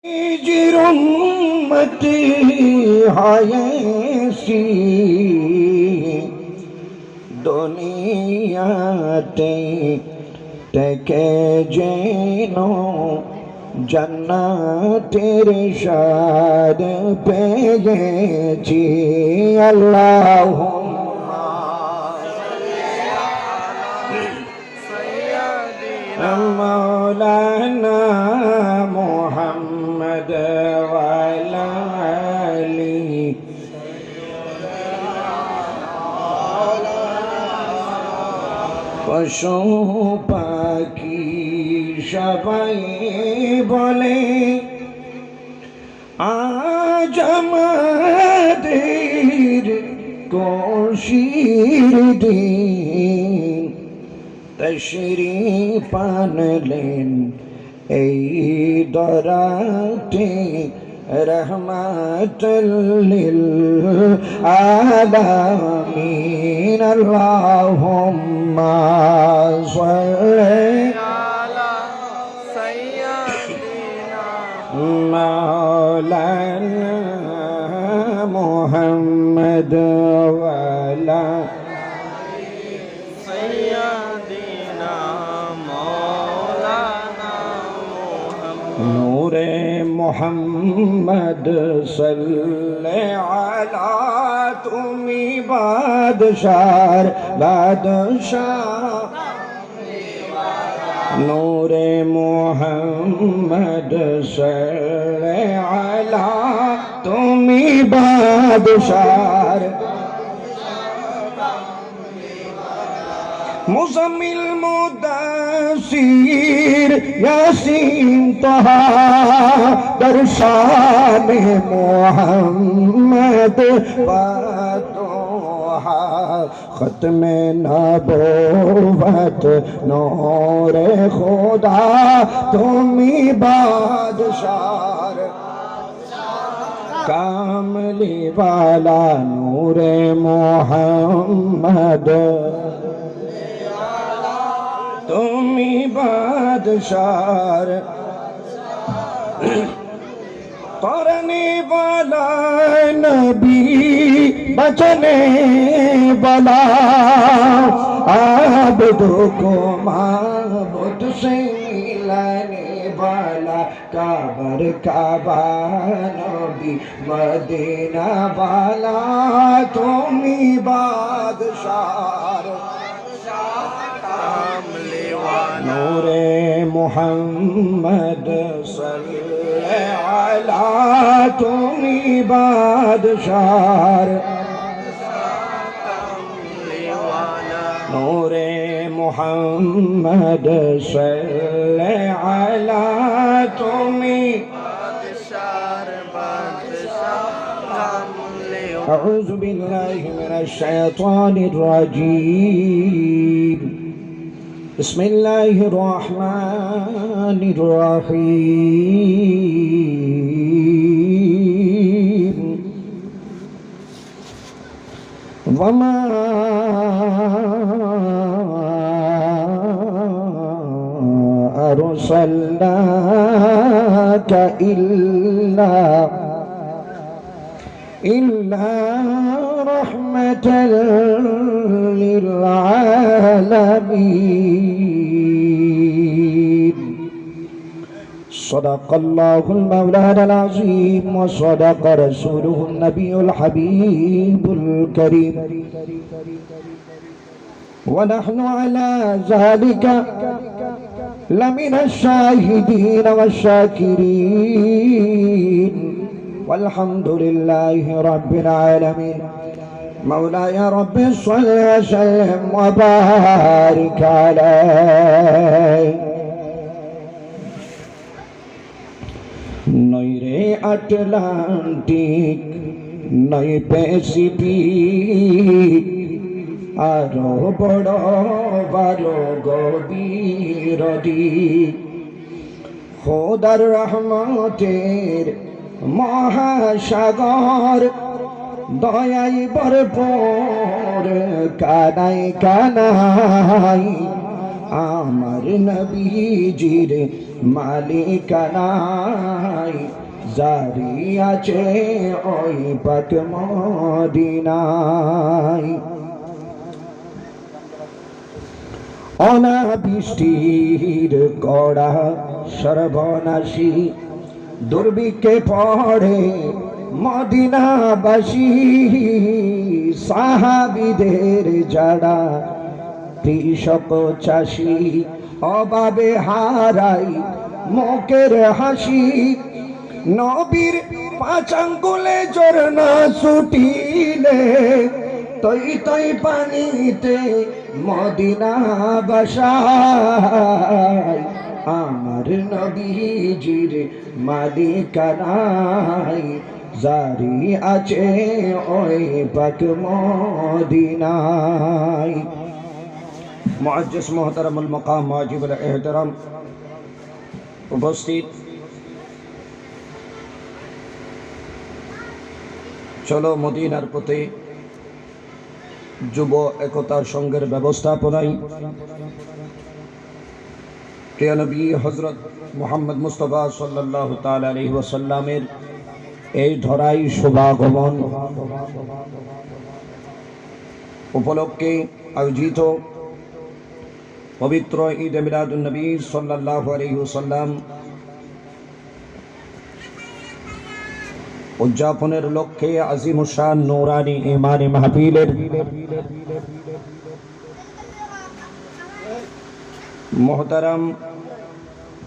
निजिर उम्मती हायसी दुनियाते टेके जेनो जन्नतेर शाद पेয়েছি अल्लाहुम्मा मौलाना मुहम्मद वाला अली पशु पाखी সবাই বলে আজ আমাদের খুশির দিন তশরিফ আনলেন এই দরাতে রহমাতুল লিল আলামিন আল্লাহুম্মা সাল্লি আলা সাইয়্যিদিনা মাওলানা মুহাম্মদ ওয়া আলা नूरे मोहम्मद सल्ले अला तुमी बादशाह नूरे मोहम्मद सल्ले अला तुमी बादशाह मुज़म्मिल मुदासिर यासीन तहा दरशान मोहम्मद फातोहा ख़त्म नबूवत नूरे खुदा तुमी बादशाह कामली वाला नूरे मोहम्मद तुमी बादशाह करने वाला नबी बचने वाला आबदों को माबूद से मिलाने वाला काबर काबा नबी मदीना वाला तुमी बादशाह नूरे मोहम्मद सल्ले अला तुमी बादशाह नूरे मोहम्मद सल्ले अला तुमी अऊज़ु बिल्लाहि मिनश शैतानिर रजीम बिस्मिल्लाहिर्रहमानिर्रहीम वमा अरसलनाका इल्ला रहमतल लिल आलमीन सदक़ल्लाहुल मौलानाल अज़ीम व सदक़ रसूलुहुन नबियुल हबीबुल करीम व नहनु अला ज़ालिका लमिनश शाहिदीन वश्शाकिरीन वल्हम्दुलिल्लाहि रब्बिल आलमीन मौलाय रब्बि सल्लि वसल्लिम व बारिक अलैहि नई अटलांटिक नई पैसिफिक आरो बड़ो बारो गभीर दिक खुदार रहमतेर महासागर দয়াই ভরপুর কানাই কানাই আমার নবীজির মালিকানায় জারি আছে ওই পাক মদিনায়। অনাবৃষ্টির কড়া সর্বনাশী দুর্ভিক্ষে পড়ে মদিনাবাসী, সাহাবীদের যারা কৃষক চাষী অভাবে হারাই মুখের হাসি, নবীর পাঁচ আঙ্গুলে ঝরনা ছুটিলে তৈ তৈ পানিতে মদিনা বাসায়, আমার নবীজির মালিকানায় জারি আছে ওই পাক মদিনায়। মুআজ্জিজ মুহতারামুল মাকাম ওয়াজিবুল ইহতিরাম উপস্থিত, চলো মদিনার পথে যুব একতা সংঘের ব্যবস্থাপনায় প্রিয় নবী হযরত মুহাম্মদ মুস্তাফা সাল্লাল্লাহু তাআলা আলাইহি ওয়াসাল্লামের এই ধরাই শুভাগমন উপলক্ষে আয়োজিত পবিত্র ঈদ মিলাদুন নবী সাল্লাল্লাহু আলাইহি ওয়াসাল্লাম উদযাপনের লক্ষ্যে আজিমুশান নূরানী ঈমানী মাহফিলের মোহতারাম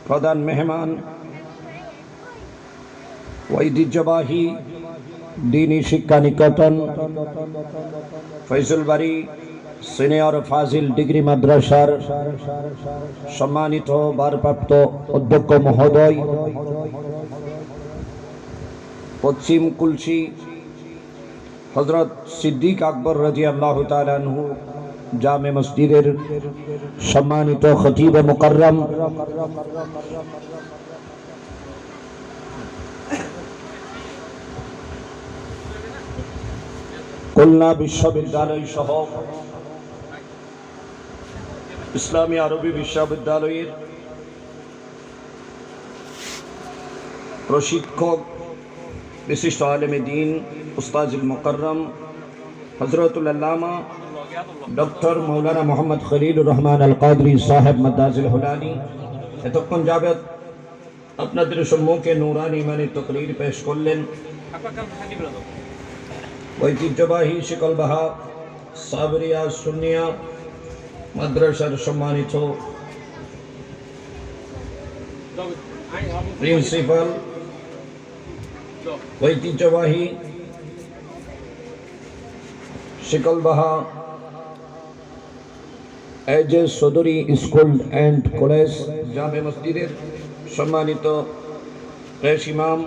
প্রধান মেহমান, ঐতিহ্যবাহী দ্বীনী শিক্ষা নিকেতন ফয়জুল বাড়ি সিনিয়র ফাজিল ডিগ্রি মাদ্রাসার সম্মানিত ভারপ্রাপ্ত অধ্যক্ষ মহোদয়, পশ্চিম কুলসি হযরত সিদ্দিক আকবর রাদিয়াল্লাহু তাআলা আনহু জামে মসজিদের সম্মানিত খতিব মুকাররম, খুলনা বিশ্ববিদ্যালয় সহ ইসলামী আরবি বিশ্ববিদ্যালয়ের প্রশিক্ষক বিশিষ্ট আলেমে দ্বীন উস্তাজুল মুকাররম হযরতুল আল্লামা ডক্টর মৌলানা মোহাম্মদ খলিলুর রহমান আল কাদরি সাহেব মাদ্দাজিল হুলানি এতক্ষণ যাবত আপনাদের সম্মুখে নূরানী ঈমানী তাকরীর পেশ করলেন। ঐতিহ্যবাহী শিকলবাহা সাবরিয়া সুন্নিয়া মাদ্রাসার সম্মানিত প্রিন্সিপাল, ঐতিহ্যবাহী শিকলবাহা এজে সদরি স্কুল অ্যান্ড কলেজ জামে মসজিদের সম্মানিত পেশ ইমাম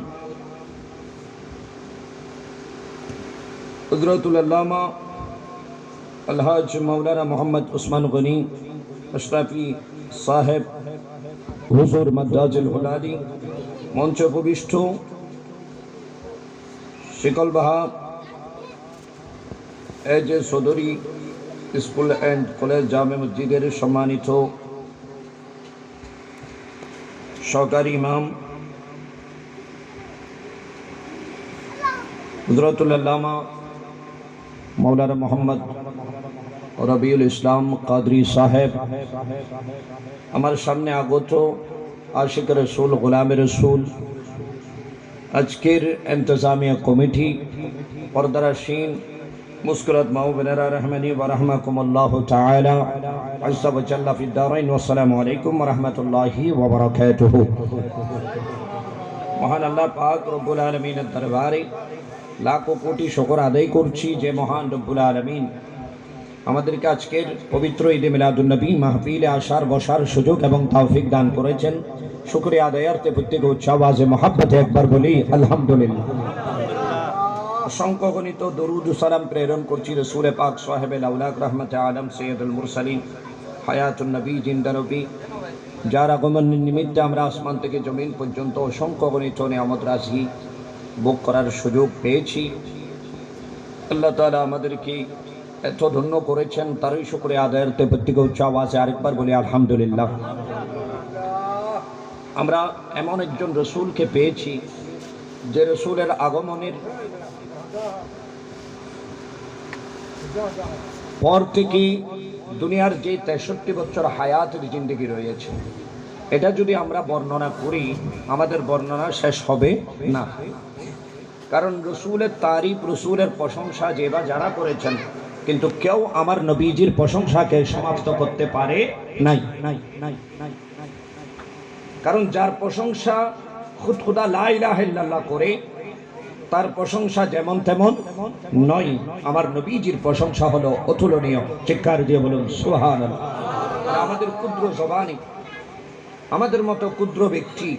হযরতুল আল্লামা আলহাজ মৌলানা মোহাম্মদ উসমান গনি আশরাফি সাহেব হুজুর মাদ্দাজিল হুলানি, মঞ্চ উপবিষ্ট শিকলবাহা এজে সদরি স্কুল অ্যান্ড কলেজ জামে মসজিদের সম্মানিত সহকারী ইমাম হযরতুল আল্লামা মৌলানা মোহাম্মদ রবিউল ইসলাম কাদরি সাহেব, আমার সামনে আগত আশিক রসুল গোলাম রসুল আজকের ইন্তজামিয়া কমিটি, পর্দারাশীন মুস্কুরাত মাও বোনেরা রহমানি ওয়া রাহমাকুমুল্লাহু তাআলা আযজা ওয়া জাল্লা ফিদ দারাইন। আসসালামু আলাইকুম ওয়া রাহমাতুল্লাহি ওয়া বারাকাতুহু। মহান আল্লাহ পাক রব্বুল আলামিনের দরবারে লাখো কোটি শুকর আদায় করছি যে মহান রব্বুল আলামিন আমাদেরকে আজকের পবিত্র ঈদে মিলাদুন নবী মাহফিলে আসার বসার সুযোগ এবং তৌফিক দান করেছেন। শুকরিয়া আদায়ার্থে প্রত্যেকে উচ্চ আওয়াজে মহাব্বতে একবার বলি আলহামদুলিল্লাহ। অসংখ্য গণিত দরুদ ও সালাম প্রেরণ করছি রাসূল পাক সাহেবে লাউলাক রহমতে আলম সৈয়দুল মুরসালিন হায়াতুন নবী জিন্দা নবী, যার আগমনের নিমিত্তে আমরা আসমান থেকে জমিন পর্যন্ত অসংখ্য গণিত নিয়ামত রাশি ভোগ করার সুযোগ পেয়েছি। আল্লাহ তাআলা আমাদেরকে এত ধন্য করেছেন, তারই শুকরিয়া আদায়ের প্রত্যেক উচ্চ আওয়াজে আরেকবার বলি আলহামদুলিল্লাহ। আমরা এমন একজন রসুলকে পেয়েছি যে রসুলের আগমনের পর থেকে দুনিয়ার যে 63 বছর হায়াতের জিন্দেগি রয়েছে, এটা যদি আমরা বর্ণনা করি আমাদের বর্ণনা শেষ হবে না। কারণ রসুলের তারিফ, রসুলের প্রশংসা যে বা যারা করেছেন, কিন্তু কেউ আমার নবীজির প্রশংসাকে সমাপ্ত করতে পারে নাই। কারণ যার প্রশংসা খুদ খুদা লা ইলাহা ইল্লাল্লাহ করে, তার প্রশংসা যেমন তেমন নয়। আমার নবীজির প্রশংসা হলো অতুলনীয়। চিৎকার দিয়ে বলুন সুবহানাল্লাহ। আমাদের ক্ষুদ্র জবানি, আমাদের মতো ক্ষুদ্র ব্যক্তি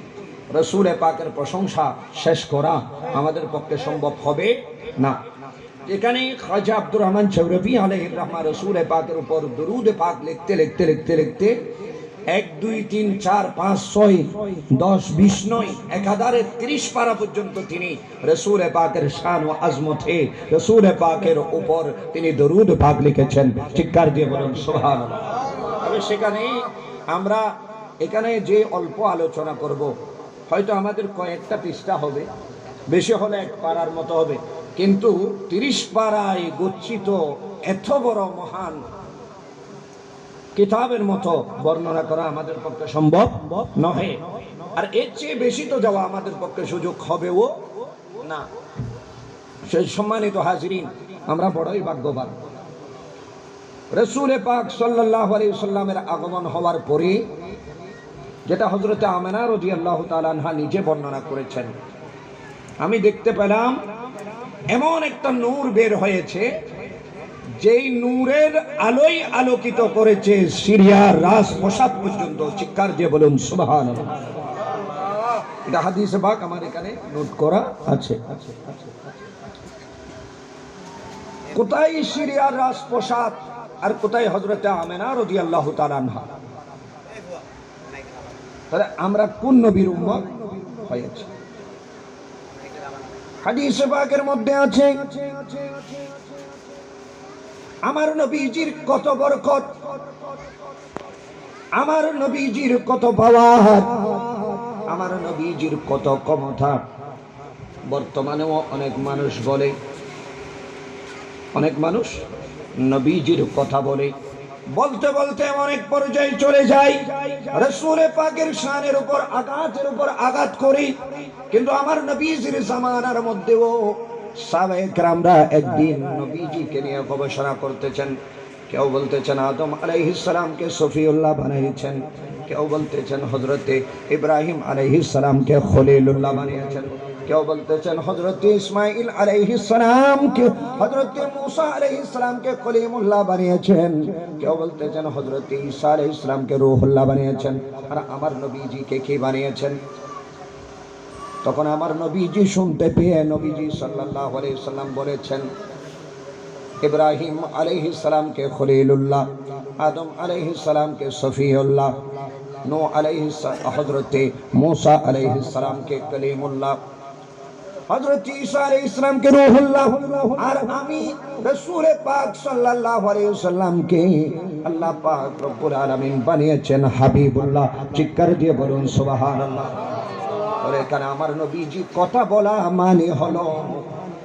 রসুল পাকের প্রশংসা শেষ করা আমাদের পক্ষে সম্ভব হবে না। এখানে খাজা আব্দুর রহমান শৌরভী আলাইহির রহমা রসুল পাকের উপর দরুদ পাক লিখতে লিখতে লিখতে লিখতে 1 2 3 4 5 6 10 20 নয় 1030 পারা পর্যন্ত তিনি রসুল পাকের শান ও আজমতে রসুল পাকের উপর তিনি দরুদ পাক লিখেছেন। চিৎকার দিয়ে বলুন সুবহানাল্লাহ। তবে সেখানে আমরা এখানে যে অল্প আলোচনা করব, হয়তো আমাদের কয়েকটা পৃষ্ঠা হবে, বেশি হলে 1 পারার মতো হবে, কিন্তু 30 পারায় গচ্ছিত এত বড় মহান কিতাবের মতো বর্ণনা করা আমাদের পক্ষে সম্ভব নহে। আর এর চেয়ে বেশি তো যাওয়া আমাদের পক্ষে সুযোগ হবেও না। সেই সম্মানিত হাজিরিন, আমরা বড়ই ভাগ্যবান। রাসূল পাক সাল্লাল্লাহু আলাইহি ওয়াসাল্লামের আগমন হওয়ার পরে, যেটা হযরতে আমেনা রাদিয়াল্লাহু তাআলা আনহা নিজে বর্ণনা করেছেন, আমি দেখতে পেলাম এমন একটা নূর বের হয়েছে, যেই নূরের আলোয় আলোকিত করেছে সিরিয়ার রাজপ্রাসাদ পর্যন্ত। চিৎকার দিয়ে বলুন সুবহানাল্লাহ। এটা হাদিসে পাক আমার এখানে নোট করা আছে। কোথায় সিরিয়ার রাজপ্রাসাদ আর কোথায় হযরতে আমেনা রাদিয়াল্লাহু তাআলা আনহা? তাহলে আমরা কোন নবীর উম্মত হয়েছি? হাদিসে পাকের মধ্যে আছে আমার নবীজির কত বরকত, আমার নবীজির কত পাওয়ার, আমার নবীজির কত ক্ষমতা। বর্তমানেও অনেক মানুষ বলে, অনেক মানুষ নবীজির কথা বলে, বলতে বলতে অনেক পর্যায়ে চলে যায় রাসূল পাকের শানের উপর আঘাতের উপর আঘাত করে। কিন্তু আমার নবীজির জামানার মধ্যেও সাহাবায়ে কেরামরা একদিন নবীজিকে নিয়ে গবেষণা করতেছেন। কেউ বলতেছেন আদম আলাইহিস সালামকে সফিউল্লাহ বানিয়েছেন, কেউ বলতেছেন হযরতে ইব্রাহিম আলাইহিস সালামকে খলিলুল্লাহ বানিয়েছেন, কেউ বলতেছেন হযরতে ইসমাঈল আলাইহিস সালামকে, হযরতে মূসা আলাইহিস সালামকে কলিমুল্লাহ বানিয়েছেন, কেউ বলতেছেন হযরতে ঈসা আলাইহিস সালামকে রূহুল্লাহ বানিয়েছেন। আর আমার নবীজিকে কি বানিয়েছেন? তখন আমার নবীজি শুনতে পেয়ে নবীজি সাল্লাল্লাহু আলাইহি ওয়াসাল্লাম বলেছেন, ইব্রাহিম আলাইহিস সালামকে খলিলুল্লাহ, আদম আলাইহিস সালামকে সফিউল্লাহ, নূহ আলাইহিস সালাম, হযরতে মূসা আলাইহিস সালামকে কলিমুল্লাহ, হযরতে ঈসা আলাইহিস সালামকে রূহুল্লাহ, আর আমি রাসূল পাক সাল্লাল্লাহু আলাইহি ওয়াসাল্লামকে আল্লাহ পাক রব্বুল আলামিন বানিয়েছেন হাবিবুল্লাহ। চিৎকার দিয়ে বলুন সুবহানাল্লাহ। এখানে আমার নবীজি কথা বলা মানে হলো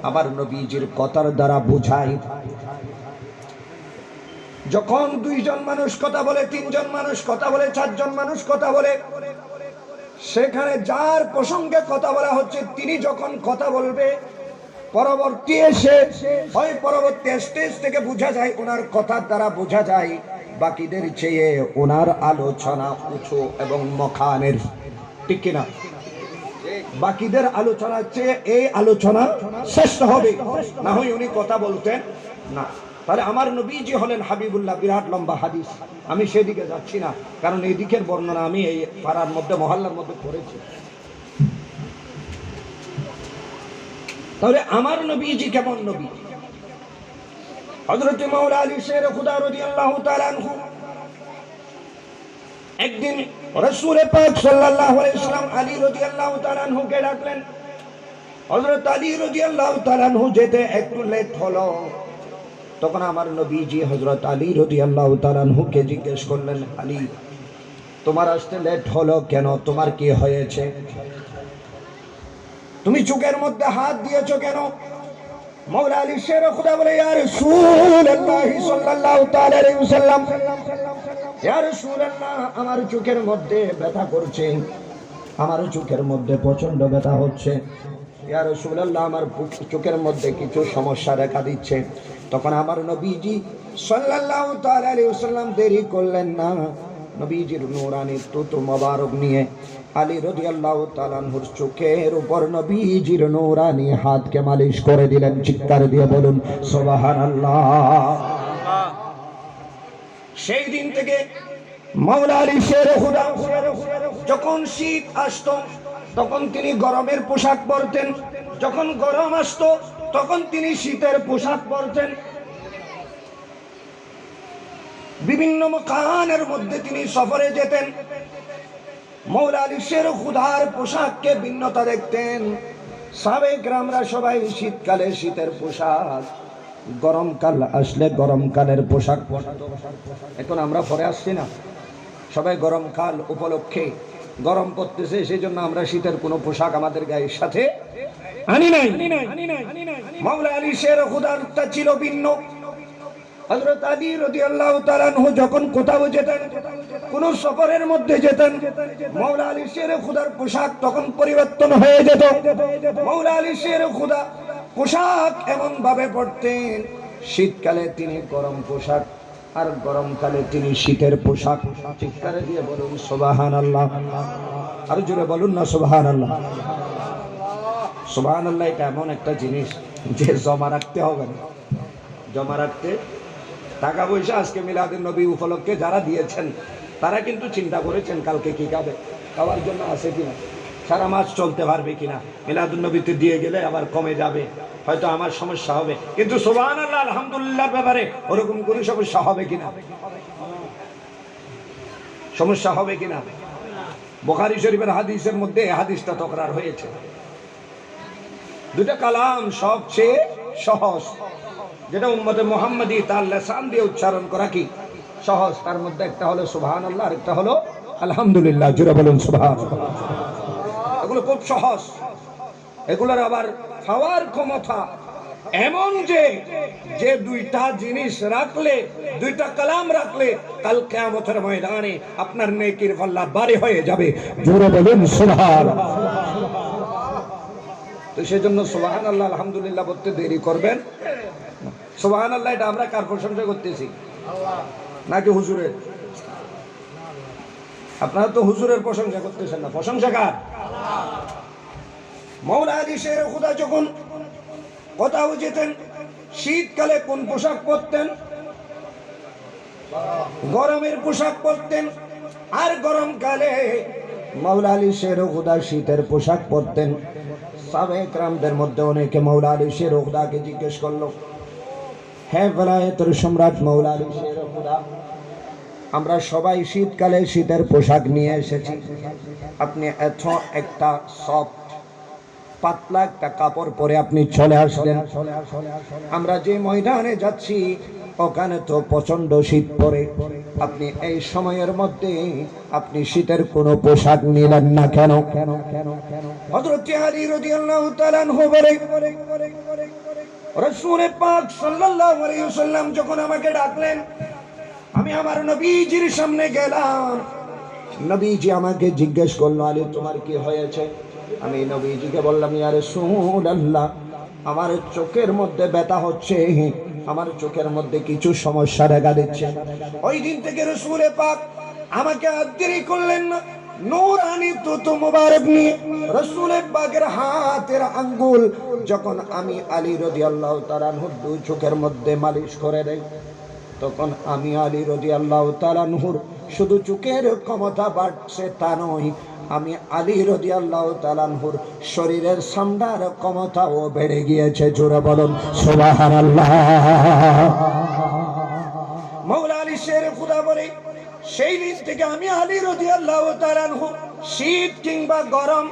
আমার নবীজির কথার দ্বারা বোঝায়, যখন 2 জন মানুষ কথা বলে, 3 জন মানুষ কথা বলে, 4 জন মানুষ কথা বলে, সেখানে যার প্রসঙ্গে কথা বলা হচ্ছে তিনি যখন কথা বলবে, পরবর্তী এসে হয় পরবর্তী স্টেজ থেকে বোঝা যায়, ওনার কথার দ্বারা বোঝা যায় বাকিদের চেয়ে ওনার আলোচনা উঁচু এবং মখানের। ঠিক কিনা? বাকিদের আলোচনার চেয়ে এই আলোচনা শ্রেষ্ঠ হবে, না হয় উনি কথা বলতেন না। তাহলে আমার নবীজি হলেন হাবিবুল্লাহ। বিরাট লম্বা হাদিস, আমি সেদিকে যাচ্ছি না, কারণ এই দিকের বর্ণনা আমি এই পাড়ার মধ্যে মহল্লার মধ্যে পড়েছি। তাহলে আমার নবীজি কেমন নবী? হযরত মাওলা আলী শের খুদা রাদিয়াল্লাহু তাআলা আনহু একদিন রাসূল পাক সাল্লাল্লাহু আলাইহি ওয়াসাল্লাম আলী রাদিয়াল্লাহু তাআলা আনহুকে ডাকলেন। হযরত আলী রাদিয়াল্লাহু তাআলা আনহু যেতে একটু লেট হলো। তখন আমার নবীজি হযরত আলী রাদিয়াল্লাহু তাআলা আনহুকে জিজ্ঞেস করলেন, আলী তোমার আসতে লেট হলো কেন? তোমার কি হয়েছে? তুমি চোখের মধ্যে হাত দিয়েছো কেন? মওলা আলী শের খুদা বলে, ইয়া রাসূলুল্লাহ সাল্লাল্লাহু তাআলা আলাইহি ওয়াসাল্লাম, ইয়া রাসূলুল্লাহ আমার চোখের মধ্যে ব্যথা করছে, আমার চোখের মধ্যে প্রচন্ড ব্যথা হচ্ছে। ইয়া রাসূলুল্লাহ আমার চোখের মধ্যে কিছু সমস্যা দেখা দিচ্ছে। তখন আমার নবীজি সাল্লাল্লাহু তাআলা আলাইহি ওয়াসাল্লাম দেরি করলেন না, নবীজির নূরানি তুত মোবারক নিয়ে আলী রাদিয়াল্লাহু তাআলা আনহুর চোখের উপর নবীজির নূরানি হাতকে মালিশ করে দিলেন। চিৎকার দিয়ে বলুন সুবহানাল্লাহ। সেই দিন থেকে মাওলা আলী শের খুদা যখন শীত আসতো তখন তিনি গরমের পোশাক পরতেন, যখন গরম আসতো তখন তিনি শীতের পোশাক পরতেন। বিভিন্ন মকানের মধ্যে তিনি সফরে যেতেন। মওলা আলী শের খুদার পোশাককে ভিন্নতা দেখতেন। সাহাবায়ে কেরামরা সবাই শীতকালে শীতের পোশাক, গরমকাল আসলে গরমকালের পোশাক পরতো। এখন আমরা পরে আসছি না, সবাই গরমকাল উপলক্ষে গরম পড়তেছে, সেই জন্য আমরা শীতের কোনো পোশাক আমাদের গায়ের সাথে আনি নাই। মাওলা আলী শের খুদারটা ছিল ভিন্ন। হযরত আলী রাদিয়াল্লাহু তাআলা আনহু যখন কোথাও যেতেন, কোন সফরের মধ্যে যেতেন, মাওলা আলী শের খুদার পোশাক তখন পরিবর্তন হয়ে যেত। মাওলা আলী শের খুদা পোশাক এমন ভাবে পরতেন, শীতকালে তিনি গরম পোশাক আর গরমকালে তিনি শীতের পোশাক। চিৎকার দিয়ে বলুন সুবহানাল্লাহ। আর জোরে বলুন না সুবহানাল্লাহ। সুবহানাল্লাহ এটা এমন একটা জিনিস যে জমা রাখতে হবে না, জমা রাখতে টাকা পয়সা আজকে মিলাদুন নবী উপলক্ষে যারা দিয়েছেন তারা কিন্তু চিন্তা করেছেন কালকে কি খাবে, খাওয়ার জন্য আছে কিনা, সারা মাস চলতে পারবে কিনা, মিলাদুন নবীতে দিয়ে গেলে আবার কমে যাবে, হয়তো আমার সমস্যা হবে, কিন্তু সুবহানাল্লাহ আলহামদুলিল্লাহর ব্যাপারে ওরকম কোনো সমস্যা হবে কিনা, সমস্যা হবে কিনা। বুখারী শরীফের হাদিসের মধ্যে এই হাদিসটা তকরার হয়েছে। দুটো কালাম সবচেয়ে সহজ, যেটা উম্মতে মুহাম্মাদি তার লিসান দিয়ে উচ্চারণ করা কি সহজ, তার মধ্যে একটা হলো সুবহানাল্লাহ আর একটা হলো আলহামদুলিল্লাহ। জোরে বলুন সুবহানাল্লাহ। এগুলো খুব সহজ, এগুলোর আবার পাওয়ার ক্ষমতা এমন যে যে দুইটা জিনিস রাখলে, দুইটা কালাম রাখলে কাল কিয়ামতের ময়দানে আপনার নেকির পাল্লা ভারী হয়ে যাবে। জোরে বলুন সুবহানাল্লাহ। তো সেজন্য সুবহানাল্লাহ আলহামদুলিল্লাহ বলতে দেরি করবেন। সুবহানাল্লাহ এটা আমরা কার প্রশংসা করতেছি? নাকি হুজুরের? আপনারা তো হুজুরের প্রশংসা করতেছেন না, প্রশংসা কার? মাওলা আলী শের খুদা যখন কোথাও যেতেন শীতকালে কোন পোশাক পরতেন? গরমের পোশাক পরতেন। আর গরমকালে মাওলা আলী শের খুদা শীতের পোশাক পরতেন। সাহাবায়ে কেরামদের মধ্যে অনেকে মাওলা আলী শের খুদাকে জিজ্ঞেস করলো, হে বেলায়েতের সম্রাট মাওলা আলী শের খুদা, আমরা সবাই শীতকালে শীতের পোশাক নিয়ে এসেছি, আপনি এত একটা সফট পাতলা একটা কাপড় পরে আপনি চলে আসলেন, আমরা যে ময়দানে যাচ্ছি ওখানে তো প্রচন্ড শীত পড়ে, আপনি এই সময়ের মধ্যে আপনি শীতের কোনো পোশাক নিলেন না কেন? হযরত আলী রাদিয়াল্লাহু তাআলা আনহু বলে, রাসূল পাক সাল্লাল্লাহু আলাইহি ওয়াসাল্লাম যখন আমাকে ডাকলেন, আমি আমার নবীজির সামনে গেলাম। নবীজি আমাকে জিজ্ঞেস করলো, আলী তোমার কি হয়েছে? আমি নবীজিকে বললাম, ইয়া রাসূলুল্লাহ আমার চোখের মধ্যে ব্যথা হচ্ছে, আমার চোখের মধ্যে কিছু সমস্যা দেখা দিচ্ছে। ওই দিন থেকে রাসূল পাক আমাকে আর দেরি করলেন না, নূরানি তুত মুবারক নিয়ে রাসূল পাকের হাতের আঙ্গুল যখন আমি আলী রাদিয়াল্লাহু তাআলা আনহুর দুই চোখের মধ্যে মালিশ করে দেই, তখন আমি আলী রাদিয়াল্লাহু তাআলা আনহুর শুধু চোখের ক্ষমতা বাড়ছে তা নয়, আমি আলী রাদিয়াল্লাহু তাআলা আনহুর শরীরের চামড়ার ক্ষমতাও বেড়ে গিয়েছে। জোরে বলুন সুবহানাল্লাহ। মাওলা আলী শের খুদা বলে, সেই দিন থেকে আমি আলী রাদিয়াল্লাহু তাআলা আনহু শীত কিংবা গরম,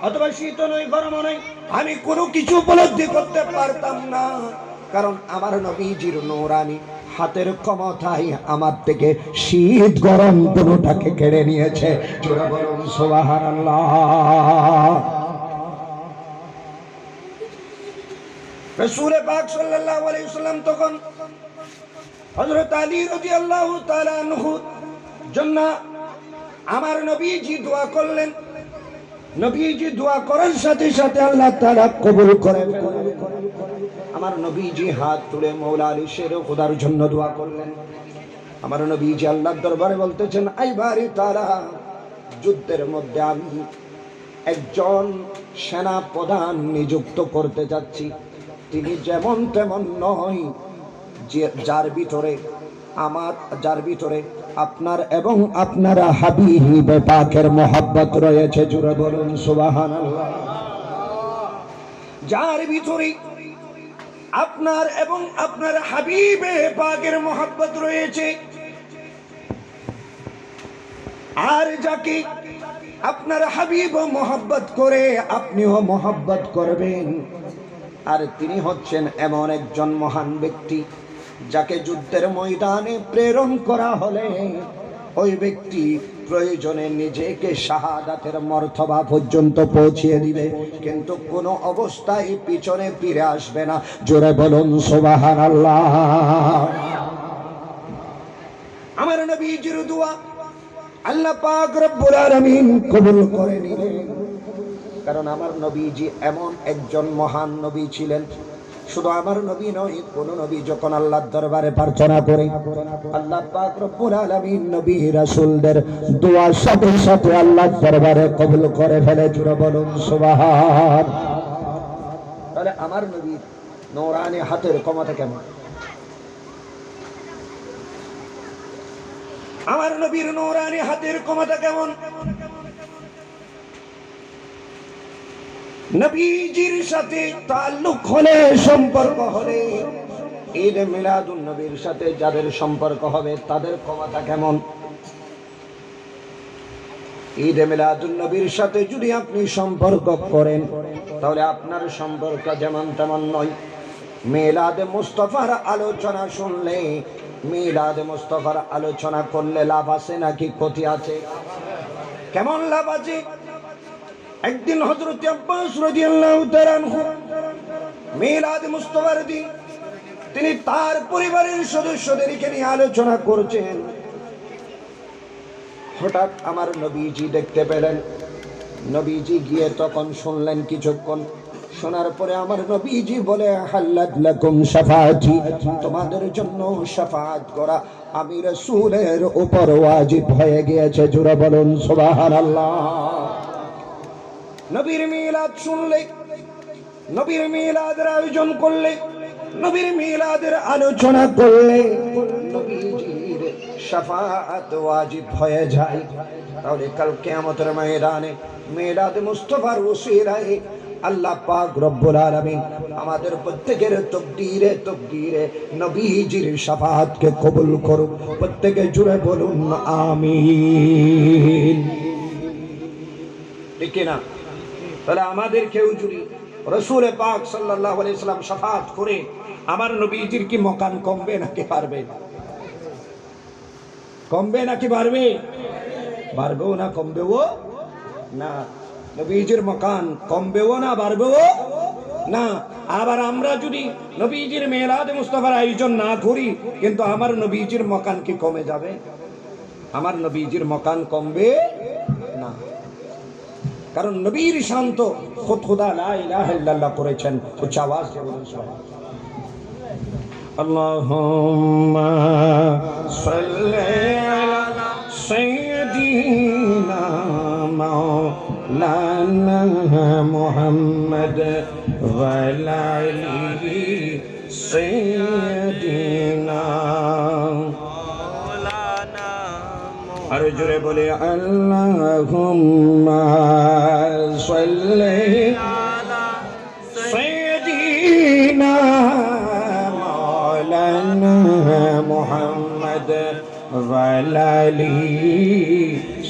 অথবা শীত নয় গরম নয়, আমি কোনো কিছু উপলব্ধি করতে পারতাম না। কারণ আমার নবীজির নূরানি হাতের ক্ষমতাই আমার থেকে শীত গরম দুটোটাকে কেড়ে নিয়েছে। জোরে বলুন সুবহানাল্লাহ। রাসূল পাক সাল্লাল্লাহু আলাইহি ওয়াসাল্লাম তখন হযরত আলী রাদিয়াল্লাহু তাআলা আনহু জন্য আমার নবীজি দোয়া করলেন। নবীজি দোয়া করার সাথে সাথে আল্লাহ তাআলা কবুল করে ফেললেন। আমার নবীজি হাত তুলে মওলা আলী শের খোদার জন্য দোয়া করলেন। আমার নবীজি আল্লাহর দরবারে বলতেছেন, আই বারি তাআলা, যুদ্ধের মধ্যে আমি একজন সেনা প্রধান নিযুক্ত করতে যাচ্ছি। তিনি যেমন তেমন নয়, যার ভিতরে আপনার এবং আপনার হাবিব পাকের মহব্বত রয়েছে। জোরে বলুন সুবহানাল্লাহ। যার ভিতরে আপনার এবং আপনার হাবিব পাকের মহব্বত রয়েছে, আর যাকে আপনার হাবিব মহব্বত করে আপনিও মহব্বত করবেন। আর তিনি হচ্ছেন এমন একজন মহান ব্যক্তি যাকে যুদ্ধের ময়দানে প্রেরণ করা হলে ওই ব্যক্তি প্রয়োজনে নিজেকে শাহাদাতের মর্তবা পর্যন্ত পৌঁছিয়ে দিবে, কিন্তু কোনো অবস্থায় পিছনে ফিরে আসবে না। জোরে বলুন সুবহানাল্লাহ। আমার নবীজির দোয়া আল্লাহ পাক রব্বুল আলামিন কবুল করে নিলেন, কারণ আমার নবীজি এমন একজন মহান নবী ছিলেন। শুধু আমার নবী নয়, কোন নবী যখন আল্লাহর দরবারে প্রার্থনা করে আল্লাহ পাক রব্বুল আলামিন নবী রাসূলদের দোয়ার সাথে সাথে আল্লাহর দরবারে কবুল করে ফেলে। জোরে বলুন সুবহান। তাহলে আমার নবী নূরানি হাতের ক্ষমতা কেমন? আমার নবীর নূরানি হাতের ক্ষমতা কেমন? নবীজির সাথে তাল্লুক হলে, সম্পর্ক হলে, ঈদ মিলাদুন নবীর সাথে যাদের সম্পর্ক হবে তাদের ক্ষমতা কেমন? ঈদ মিলাদুন নবীর সাথে যদি আপনি সম্পর্ক করেন তাহলে আপনার সম্পর্ক যেমন তেমন নয়। মিলাদে মুস্তাফার আলোচনা শুনলে, মিলাদে মুস্তাফার আলোচনা করলে লাভ আছে নাকি ক্ষতি আছে? কেমন লাভ আছে? একদিন হযরত আব্বাস রাদিয়াল্লাহু তাআলা আনহু মিলাদ মুস্তাফার দিন তিনি তার পরিবারের সদস্যদেরকে নিয়ে আলোচনা করছেন। হঠাৎ আমার নবীজি দেখতে পেলেন। নবীজি গিয়ে তখন শুনলেন, কিছুক্ষণ শোনার পরে আমার নবীজি বলে, হাল্লাত লাকুম শাফাআতি, তোমাদের জন্য শাফাআত করা আমি রাসূলের উপর ওয়াজিব হয়ে গিয়েছে। জোরে বলুন সুবহানাল্লাহ। নবীর মিলাদ শুনলে, নবীর মিলাদের আয়োজন করলে, নবীর মিলাদের আলোচনা করলে নবীজির শাফাআত ওয়াজিব হয়ে যায়। তাহলে কাল কিয়ামতের ময়দানে মিলাদ মুস্তাফার ওসিলায় আল্লাহ পাক রব্বুল আলামিন আমাদের প্রত্যেকের তকদীরে নবীজির শাফাআতকে কবুল করুন। প্রত্যেকে জুড়ে বলুন আমিন। ঠিক না? তাহলে আমাদের কেউ যদি রাসূল পাক সাল্লাল্লাহু আলাইহি সাল্লাম শাফাআত করে আমার নবীজির কি মকান কমবে নাকি বাড়বে? কমবে নাকি বাড়বে? বাড়বেও না কমবেও না। নবীজির মকান কমবেও না বাড়বেও না। আবার আমরা যদি নবীজির মিলাদ মুস্তাফার আয়োজন না করি কিন্তু আমার নবীজির মকান কি কমে যাবে? আমার নবীজির মকান কমবে না, কারণ নবীর শান্ত খুদ খুদা লা ইলাহা ইল্লাল্লাহ করেছেন। উচ্চ আওয়াজ দিয়ে বলুন আল্লাহুম্মা সাল্লি আলা সাইয়্যিদিনা মাওলানা মুহাম্মদ ওয়া আলা আলিহি সাইয়্যিদিনা। আর জোরে বলে আল্লাহুম্মা সাল্লি আলা সাইয়্যিদিনা মাওলানা মুহাম্মদ ওয়া আলা আলিহি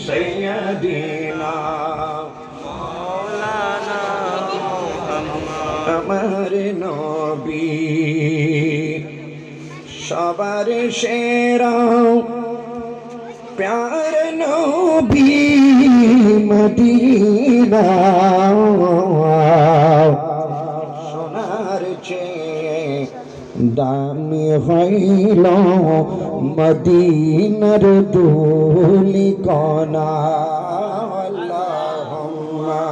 সাইয়্যিদিনা মাওলানা মুহাম্মদ। আমার নবী সবার সেরা প্যার নবী মদিনা সোনার চেয়ে দামি হইল মদিনার ধুলি কণা আল্লাহুম্মা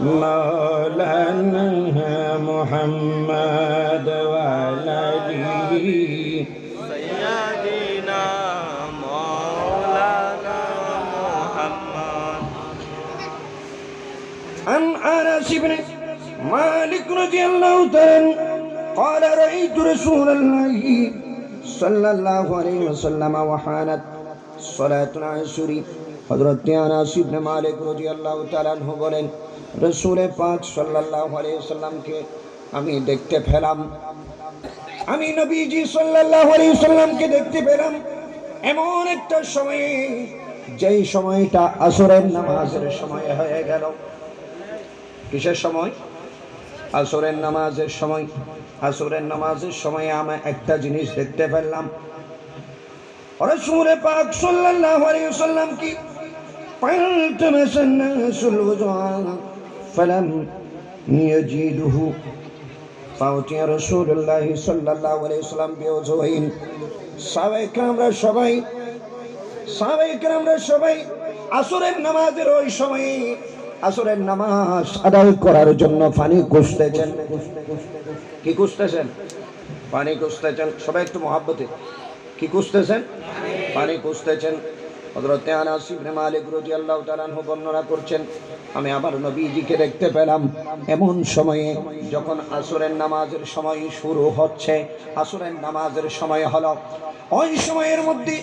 مولانا محمد وعلى آله سيدنا مولانا محمد عن أنس بن مالك رضي الله تعالى قال رأيت رسول الله صلى الله عليه وسلم وحانت صلاة العصر হযরত আনাস ইবনে মালিক রাদিয়াল্লাহু তাআলা আনহু বলেন রাসূল পাক সাল্লাল্লাহু আলাইহি ওয়াসাল্লামকে আমি দেখতে পেলাম আমি নবীজি সাল্লাল্লাহু আলাইহি ওয়াসাল্লামকে দেখতে পেলাম এমন একটা সময়ে যেই সময়টা আসরের নামাজের সময় হয়ে গেল কিসের সময় আসরের নামাজের সময় আসরের নামাজের সময় আমি একটা জিনিস দেখতে পেলাম রাসূল পাক সাল্লাল্লাহু আলাইহি ওয়াসাল্লাম কি فالتمس الناس الوضوء فلم يجده فأتي رسول الله صلى الله عليه وسلم بوضوء সাহাবায়ে কেরামরা সবাই আসরের নামাজের ওই সময়ে আসরের নামাজ আদায় করার জন্য পানি খুঁজতেছেন কি খুঁজতেছেন পানি খুঁজতেছেন সবাই একটু মহব্বতে কি খুঁজতেছেন পানি খুঁজতেছেন হযরত আনাস ইবনে মালিক রাদিয়াল্লাহু তাআলা আনহু বর্ণনা করছেন আমি আবার নবীজিকে দেখতে পেলাম এমন সময়ে যখন আসরের নামাজের সময় শুরু হচ্ছে আসরের নামাজের সময় হলো ওই সময়ের মধ্যে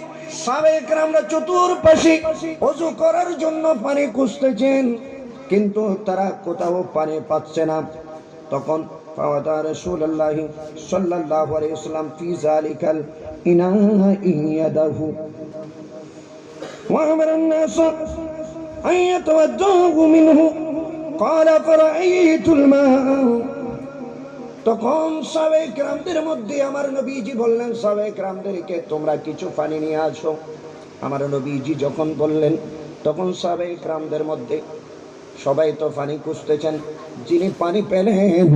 সাহাবায়ে কেরামরা চতুর্পাশে ওযু করার জন্য পানি খুঁজতেছেন কিন্তু তারা কোথাও পানি পাচ্ছে না তখন ফাওয়াদা রাসূলুল্লাহ সাল্লাল্লাহু আলাইহি ওয়াসাল্লাম ফি যালিকাল ইনাই ইয়াদাহু وأمر الناس أن يتوضأوا منه قال فرأيت الماء তখন সাহাবায়ে কেরামদের মধ্যে আমার নবীজি বললেন সাহাবায়ে কেরামদেরকে তোমরা কিছু পানি নিয়ে আসো আমার নবীজি যখন বললেন তখন সাহাবায়ে কেরামদের মধ্যে সবাই তো পানি খুঁজতেছেন যিনি পানি পেলেন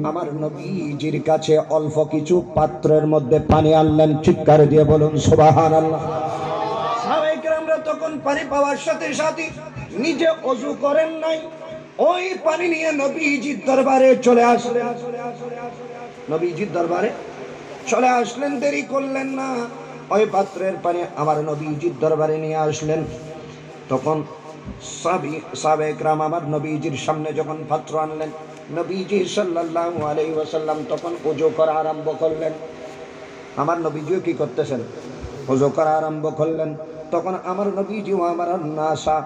আমার নবীজির কাছে অল্প কিছু পাত্রের মধ্যে পানি আনলেন চিৎকার দিয়ে বলুন সুবহানাল্লাহ তখন পানি পাওয়ার সাথে সাথে নিজে ওযু করেন নাই ওই পানি নিয়ে নবীজির দরবারে চলে আসলেন নবীজির দরবারে চলে আসলেন দেরি করলেন না ওই পাত্রের পানি আমার নবীজির দরবারে নিয়ে আসলেন তখন সাহাবায়ে কেরাম আমার নবীজির সামনে যখন পাত্র আনলেন নবীজি সাল্লাল্লাহু আলাইহি ওয়াসাল্লাম তখন ওযু করা আরম্ভ করলেন আমার নবীজিও কি করতেছেন ওযু করা আরম্ভ করলেন তখন আমার নবীজি আমার নাসা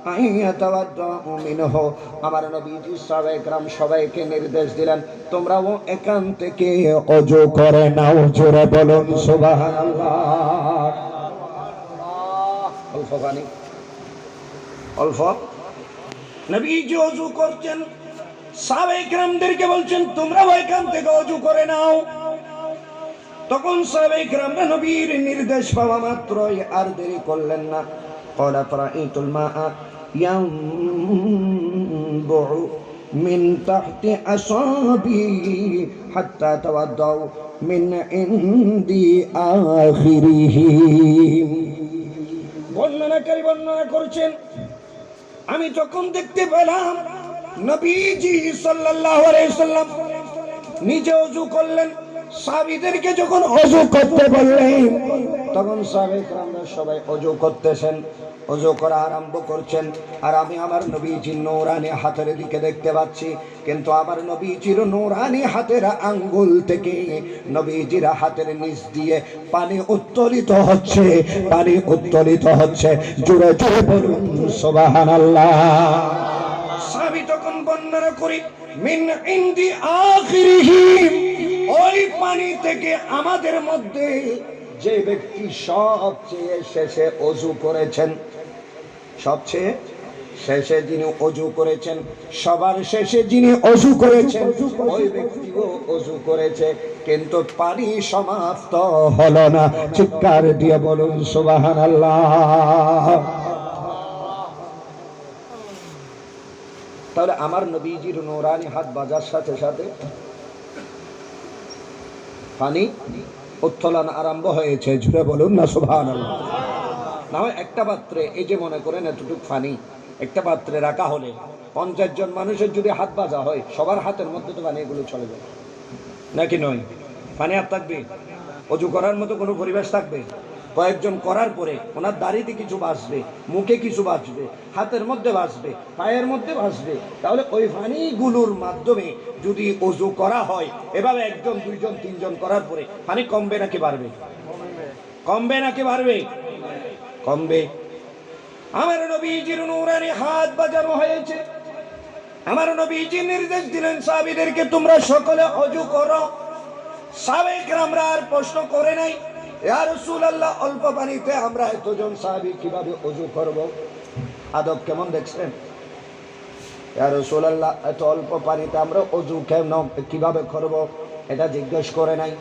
আইয়াতাওয়াদ্দু মিনহু আমার নবীজি সাহাবায়ে কেরাম সবাইকে নির্দেশ দিলেন তোমরাও এখান থেকে ওযু করে নাও জোরে বলুন সুবহানাল্লাহ অল্প পানি অল্প নবীজি ওযু করছেন সাহাবায়ে কেরামদেরকে বলছেন তোমরাও এখান থেকে ওযু করে নাও তখন সাহাবায়ে কেরামরা নবীর নির্দেশ পাওয়া মাত্রই আর দেরি করলেন না ক্বালা ফারাইতুল মাআ ইয়ানবুউ মিন তাহতি আসাবি হাত্তা তাওয়াদ্দাউ মিন ইনদি আখিরিহিম বর্ণনাকারী বর্ণনা করেছেন আমি যখন দেখতে পেলাম নবীজি সাল্লাল্লাহু আলাইহি ওয়াসাল্লাম নিজে ওযু করলেন সাহাবীদেরকে যখন ওযু করতে বললেন তখন সাহাবায়ে কেরামরা সবাই ওযু করতেছেন ওযু করা আরম্ভ করছেন আর আমি আমার নবীজির নূরানি হাতের দিকে দেখতে পাচ্ছি কিন্তু আমার নবীজির নূরানি হাতের আঙ্গুল থেকে নবীজির হাতের নিচ দিয়ে পানি উত্তোলিত হচ্ছে জোরে জোরে বলুন সুবহানাল্লাহ সাহাবী তখন বর্ণনা করি মিন ইনদি আখিরিহিম ওই পানি থেকে আমাদের মধ্যে যে ব্যক্তি সবচেয়ে শেষে ওযু করেছেন সবচেয়ে শেষে যিনি অজু করেছেন, সবার শেষে যিনি অজু করেছেন ওই ব্যক্তিও অজু করেছে, কিন্তু পানি সমাপ্ত হলো না। চিৎকার দিয়ে বলুন সুবহানাল্লাহ। তাহলে আমার নবীজির নূরানি হাত বাজার সাথে সাথে পানি উত্তোলন আরম্ভ হয়েছে। জুড়ে বলুন না সুবহানাল্লাহ। না হয় একটা পাত্রে, এই যে মনে করেন এতটুকু পানি একটা পাত্রে রাখা হলে 50 জন মানুষের যদি হাত বাজা হয়, সবার হাতের মধ্যে তো পানি এগুলো চলে যাবে নাকি নয়? পানি আর থাকবে? অজু করার মতো কোনো পরিবেশ থাকবে? কয়েকজন করার পরে ওনার দাড়িতে কিছু বাঁচবে, মুখে কিছু বাঁচবে, হাতের মধ্যে বাঁচবে, পায়ের মধ্যে বাঁচবে। তাহলে ওই পানিগুলোর মাধ্যমে যদি অজু করা হয়, এভাবে 1 জন 2 জন 3 জন করার পরে পানি কমবে নাকি বাড়বে? কমবে নাকি বাড়বে? কমবে। আমার নবীজির নূরানি হাত বাজানো হয়েছে। আমার নবীজি নির্দেশ দিলেন সাহাবীদেরকে, তোমরা সকলে অজু করো। সাহাবায়ে কেরামরা আর প্রশ্ন করে নাই, ইয়া রাসূলুল্লাহ অল্প পানিতে আমরা এতজন সাহাবী কিভাবে অজু করব? আদব কেমন দেখছেন? ইয়া রাসূলুল্লাহ এত অল্প পানিতে আমরা অজু কিভাবে করব? এটা জিজ্ঞেস করে নাই।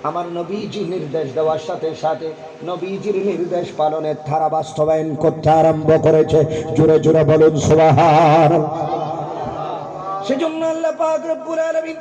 আমার নবীজি নির্দেশ দেওয়ার সাথে সাথে নবীজির নির্দেশ পালনের ধারা বাস্তবায়ন করতে আরম্ভ করেছে। জোরে জোরে বলুন সুবহানাল্লাহ। সেজন্য আল্লাহ পাক রব্বুল আলামিন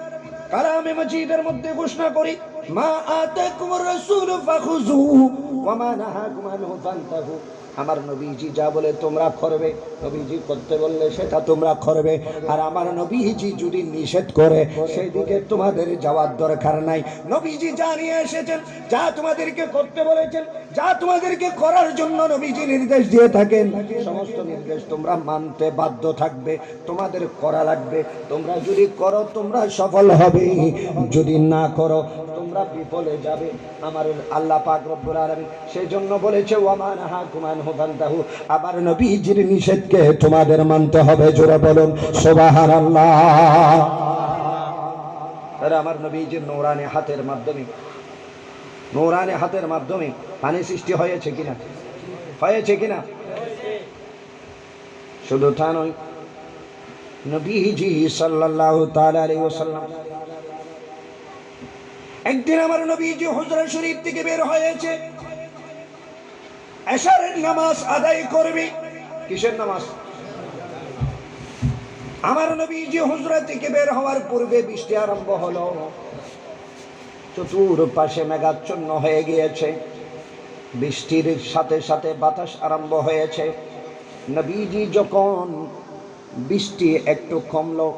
কালামে মাজিদের মধ্যে ঘোষণা করি, মা আতাকুমুর রাসূলু ফাখুযুহু ওয়া মা নাহাকুম আনহু ফান্তাহু। আমার নবীজি যা বলে তোমরা করবে, নবীজি করতে বললে সেটা তোমরা করবে। আর আমার নবীজি যদি নিষেধ করে সেই দিকে তোমাদের যাওয়ার দরকার নাই। নবীজি যা নিয়ে এসেছেন, যা তোমাদেরকে করতে বলেছেন, যা তোমাদেরকে করার জন্য নবীজি নির্দেশ দিয়ে থাকেন, সমস্ত নির্দেশ তোমরা মানতে বাধ্য থাকবে, তোমাদের করা লাগবে। তোমরা যদি করো তোমরা সফল হবে, যদি না করো তোমরা বিফলে যাবে। আমার আল্লাহ পাক রব্বুল আলামিন সেই জন্য বলেছে, ওয়া মা নাহাকুম আনহু ফান্তাহু। আবার নবীজির নিষেধকে তোমাদের মানতে হবে। জোরে বলুন সুবহানাল্লাহ। তাহলে আমার নবীজির নূরানি হাতের মাধ্যমে, নূরানি হাতের মাধ্যমে পানি সৃষ্টি হয়েছে কিনা? হয়েছে কিনা? শুধু তা নয়, নবীজি সাল্লাল্লাহু তাআলা আলাইহি ওয়াসাল্লাম একদিন আমার নবীজি হুজরা শরীফ থেকে বের হয়েছে, এশারের নামাজ আদায় করবে। কিসের নামাজ? আমার নবীজি হুজরা থেকে বের হওয়ার পূর্বে বৃষ্টি আরম্ভ হলো। চতুর্পাশে মেঘাচ্ছন্ন হয়ে গিয়েছে। বৃষ্টির সাথে সাথে বাতাস আরম্ভ হয়েছে। নবীজি যখন বৃষ্টি একটু কমলো,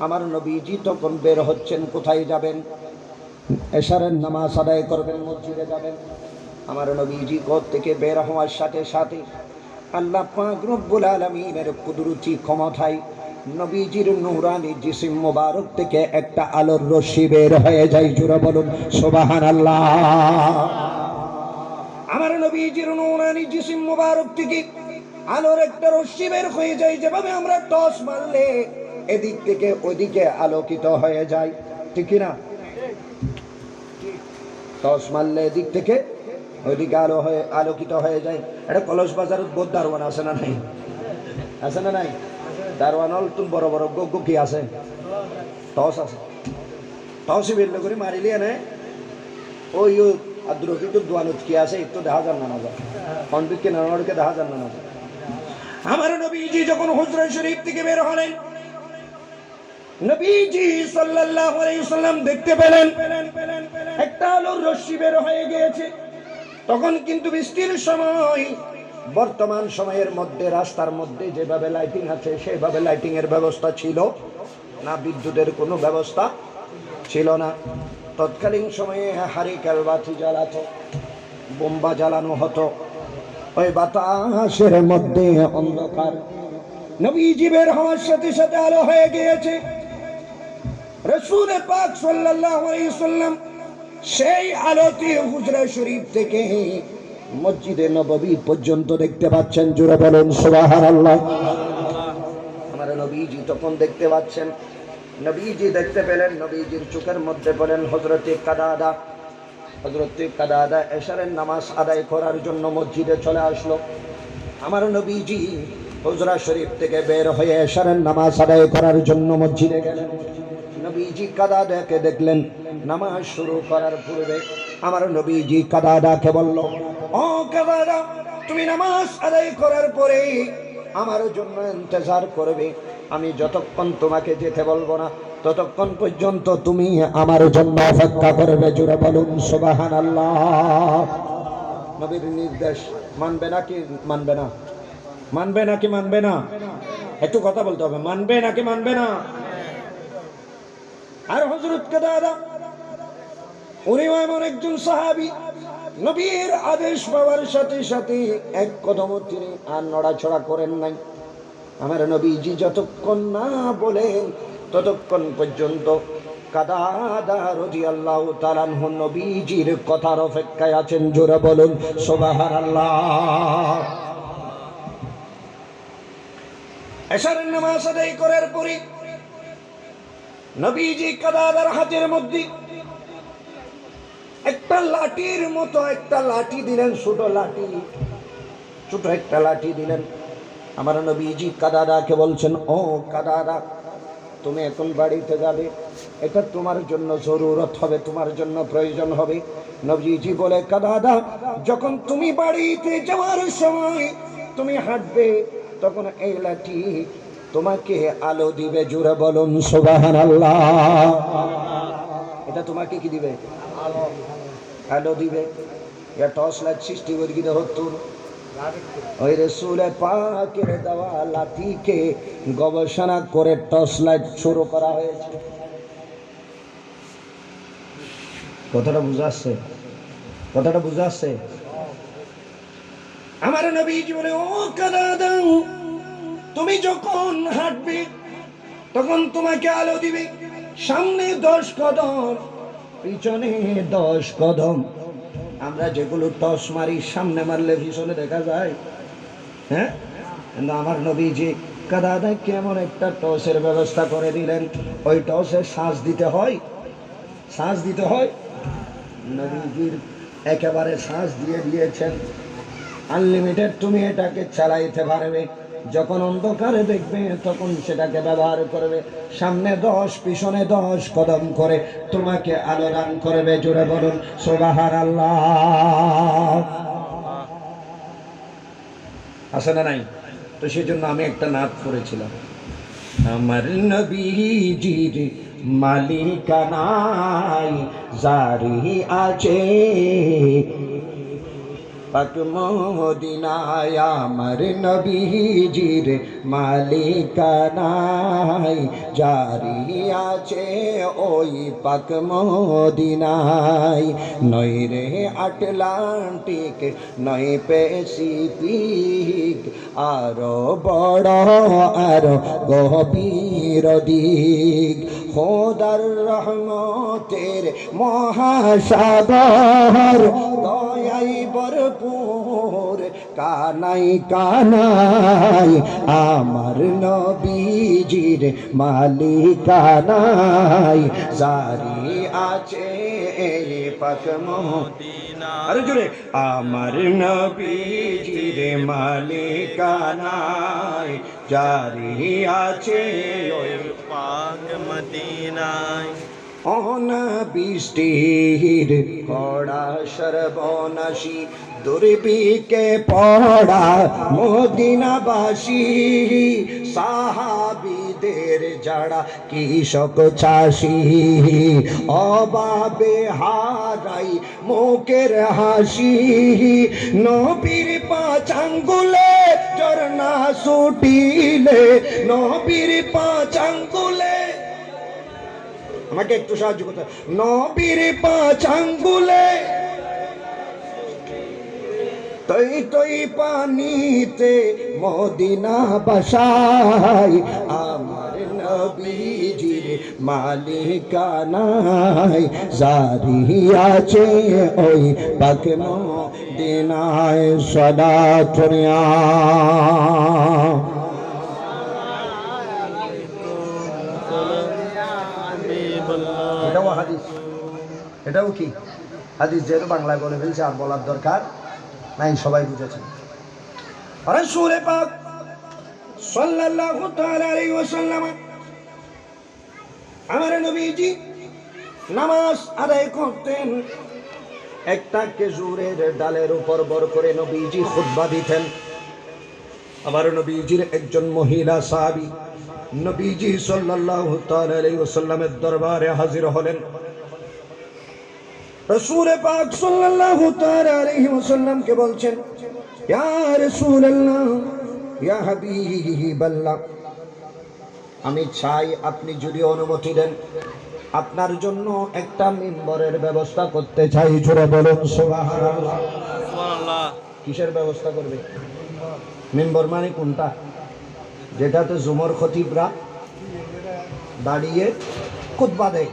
আমার নবীজি তখন বের হচ্ছেন। কোথায় যাবেন? এশারের নামাজ আদায় করবেন, মসজিদে যাবেন। আমার নবীজি ঘর থেকে বের হওয়ার সাথে সাথে আল্লাহ পাক রব্বুল আলামিনের কুদরতি ক্ষমতায় নবীজির নূরানি জিসিম মোবারক থেকে একটা আলোর রশ্মি বের হয়ে যায়। জোরে বলুন সুবহানাল্লাহ। আমার নবীজির নূরানি জিসিম মোবারক থেকে আলোর একটা রশ্মি বের হয়ে যায়, যেভাবে আমরা টর্চ মারলে এদিক থেকে ওইদিকে আলোকিত হয়ে যায়, ঠিক না? টর্চ মারলে এদিক থেকে ওইদিকে আলোকিত হয়ে যায়। এটা কলস বাজারত বহুত দারোয়ান আছে না নাই? আছে না নাই? দারোয়ান হল তুমি বড় বড় গো কি আছে? টর্চ আছে। টর্চ বেরলে করে মারিলি এনে ওই আদ্রকি তো দোয়ানত কি আছে একটু দেখা যান না যায়, পন্ডিতকে নানাকে দেখা যান না যায়। আমার নবীজি যখন হুজরা শরীফ থেকে বের হলেন, নবীজি সাল্লাল্লাহু আলাইহি ওয়াসাল্লাম দেখতে পেলেন একটা আলোর রশ্মি বের হয়ে গিয়েছে। তখন কিন্তু বৃষ্টির সময়, বর্তমান সময়ের মধ্যে রাস্তার মধ্যে যেভাবে লাইটিং আছে সেভাবে লাইটিং এর ব্যবস্থা ছিল না, বিদ্যুতের কোনো ব্যবস্থা ছিল না। তৎকালীন সময়ে হারিকেল বাতি জ্বালাতো, বোম্বা জ্বালানো হতো। ওই বাতাসের মধ্যে অন্ধকার। নবীজি বের হওয়ার সাথে সাথে আলো হয়ে গিয়েছে। রাসূল পাক সাল্লাল্লাহু আলাইহি ওয়াসাল্লাম সেই আলোতে হুজরা শরীফ থেকে মসজিদে নববী পর্যন্ত দেখতে পাচ্ছেন। জোরে বলুন সুবহানাল্লাহ। আমার নবীজি তখন দেখতে পাচ্ছেন। নবীজি দেখতে পেলেন, নবীজির চোখের মধ্যে বলেন হযরতে কাদাদা। হযরতে কাদাদা এশারের নামাজ আদায় করার জন্য মসজিদে চলে আসলো। আমার নবীজি হুজরা শরীফ থেকে বের হয়ে এশারের নামাজ আদায় করার জন্য মসজিদে গেলেন। নবীজি কাদাদাকে দেখলেন। নামাজ শুরু করার পূর্বে আমার নবীজি কাদাদাকে বলল, ও কাদাদা, তুমি নামাজ আদায় করার পরে আমার জন্য ইন্তজার করবে। আমি যতক্ষণ তোমাকে যেতে বলবো না ততক্ষণ পর্যন্ত তুমি আমার জন্য অপেক্ষা করবে। জোরে বলুন সুবহানাল্লাহ। নবীর নির্দেশ মানবে নাকি মানবে না? মানবে নাকি মানবে না? একটু কথা বলতে হবে, মানবে নাকি মানবে না? আর হযরত কাদাদা উনি এমন একজন সাহাবী, নবীর আদেশ পাওয়ার সাথে সাথে এক কদমও তিনি আর নড়াচড়া করেন নাই। আমার নবীজি যতক্ষণ না বলেন ততক্ষণ পর্যন্ত কাদাদা রাদিয়াল্লাহু তাআলা আনহু নবীজির কথার অপেক্ষায় আছেন। জোরে বলুন সুবহানাল্লাহ। এশারের নামাজ আদায় করার পরে নবীজি কাদাদার হাতের মধ্যে একটা লাঠির মতো একটা লাঠি দিলেন, ছোট লাঠি, ছোট একটা লাঠি দিলেন। আমার নবীজি কাদাদাকে বলছেন, ও কাদাদা, তুমি এখন বাড়িতে যাবে, এটা তোমার জন্য জরুরত হবে, তোমার জন্য প্রয়োজন হবে। নবীজি বলে, কাদাদা, যখন তুমি বাড়িতে যাওয়ার সময় তুমি হাঁটবে তখন এই লাঠি তোমাকে আলো দিবে। জোরে বলুন সুবহানাল্লাহ। এটা তোমাকে কি দিবে? আলো দিবে। या टॉर्च लाइट सृष्टि वर्गित হতো ওই রাসূল পাকের দেওয়া লাঠিকে গবেষণা করে টর্চ লাইট শুরু করা হয়েছে। কথাটা বুঝাচ্ছে? কথাটা বুঝাচ্ছে? আমার নবীজি বলে, ও কাদাদা, তুমি যখন হাঁটবে তখন তোমাকে আলো দিবে। সামনে 10 কদম, পিছনে 10 কদম। আমরা যেগুলো টস মারি সামনে মারলে পিছনে দেখা যায়, হ্যাঁ? কিন্তু আমার নবীজি কাদাদা কেমন একটা টসের ব্যবস্থা করে দিলেন। ওই টসে শ্বাস দিতে হয়, শ্বাস দিতে হয়। নবীজির একেবারে শ্বাস দিয়ে দিয়েছেন, আনলিমিটেড তুমি এটাকে চালাইতে পারবে। যখন অন্ধকারে দেখবে তখন সেটাকে ব্যবহার করবে। সামনে 10 পিছনে 10 কদম করে তোমাকে আলো দান করবে। জোরে বলুন সুবহানাল্লাহ। আছে না নাই? তো সেজন্য আমি একটা নাত পড়েছিলাম, আমার নবীজির মালিকানায় জারি আছে পাক মদিনায়। আমার নবীজির মালিকানায় জারি আছে ওই পাক মদিনায়। নয় রে আটলান্টিক, নয় প্যাসিফিক, আরো বড় আরো গভীর দিক। খোদার রহমতের মহাসাগর, দয়াই ভরপুর কানাই কানাই। আমার নবীজির মালিকানায় জারি আছে পাক মদিনা। আরে জোরে, আমার নবীজির মালিকানায় জারি আছে ওই পাক মদিনায়। অনাবৃষ্টির কড়া সর্বনাশী দুর্ভিক্ষে পড়া মদিনাবাসী। সাহাবীদের যারা কৃষক চাষী, অভাবে হারাই মুখের হাসি। নবীর 5 আঙ্গুলে ঝরনা ছুটিলে, নবীর 5 আঙ্গুলে, আমাকে একটু সাহায্য করতে, নবীর 5 আঙ্গুলে তৈ তৈ পানিতে মদিনা বাসায়। আমার নবীজির মালিকানায় জারি আছে ওই পাক মদিনায়। সালাতুন এটাও হাদিস, এটাও কি হাদিস, যেহেতু বাংলায় বলে ফেলছে আর বলার দরকার নাই, সবাই বুঝেছেন। রাসূল পাক সাল্লাল্লাহু তাআলা আলাইহি ওয়াসাল্লাম আমার নবীজি নামাজ আদায় করতেন, একটা খেজুরের ডালের উপর ভর করে নবীজি খুতবা দিতেন। আমার নবীজির একজন মহিলা সাহাবী নবীজি সাল্লাল্লাহু তাআলা আলাইহি ওয়াসাল্লামের দরবারে হাজির হলেন। রাসূল পাক সাল্লাল্লাহু তাআলা আলাইহি ওয়াসাল্লাম কে বলছেন, ইয়া রাসূলুল্লাহ, ইয়া হাবিবাল্লাহ, আমি চাই আপনি যদি অনুমতি দেন আপনার জন্য একটা মিম্বরের ব্যবস্থা করতে চাই। জোরে বলুন সুবহানাল্লাহ। সুবহানাল্লাহ। কিসের ব্যবস্থা করবে? মিম্বর মানে কোনটা? যেটাতে জুমর খতিবরা দাঁড়িয়ে খুতবা দেয়,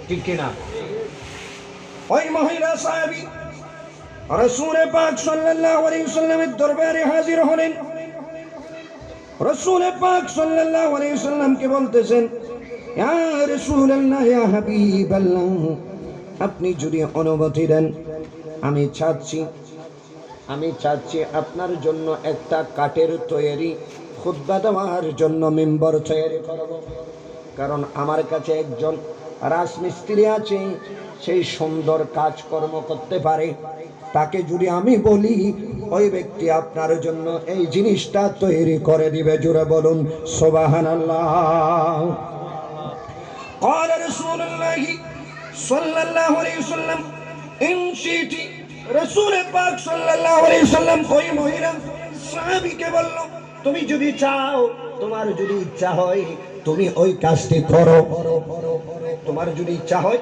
ঠিক কিনা? ওই মহিলা সাহাবী রাসূল পাক সাল্লাল্লাহু আলাইহি ওয়াসাল্লামের দরবারে হাজির হলেন। রাসূল পাক সাল্লাল্লাহু আলাইহি ওয়াসাল্লাম কে বলতেছেন, ইয়া রাসূলুল্লাহ, ইয়া হাবিবাল্লাহ, আপনি যদি অনুমতি দেন আমি চাচ্ছি আপনার জন্য একটা কাঠের তৈরি খুতবা দেওয়ার জন্য মিম্বর তৈরি করব। কারণ আমার কাছে একজন রাজমিস্ত্রি আছে, সেই সুন্দর কাজকর্ম করতে পারে। তাকে যদি আমি বলি ওই ব্যক্তি আপনার জন্য এই জিনিসটা তৈরি করে দিবে। জোরে বলুন সুবহানাল্লাহ। قال رسول الله صلى الله عليه وسلم إن شئت, রাসূল পাক সাল্লাল্লাহু আলাইহি ওয়াসাল্লাম ওই মহিলা সাহাবীকে বলল, তুমি যদি চাও, তোমার যদি ইচ্ছা হয় তুমি ওই কাজটি করো, তোমার যদি ইচ্ছা হয়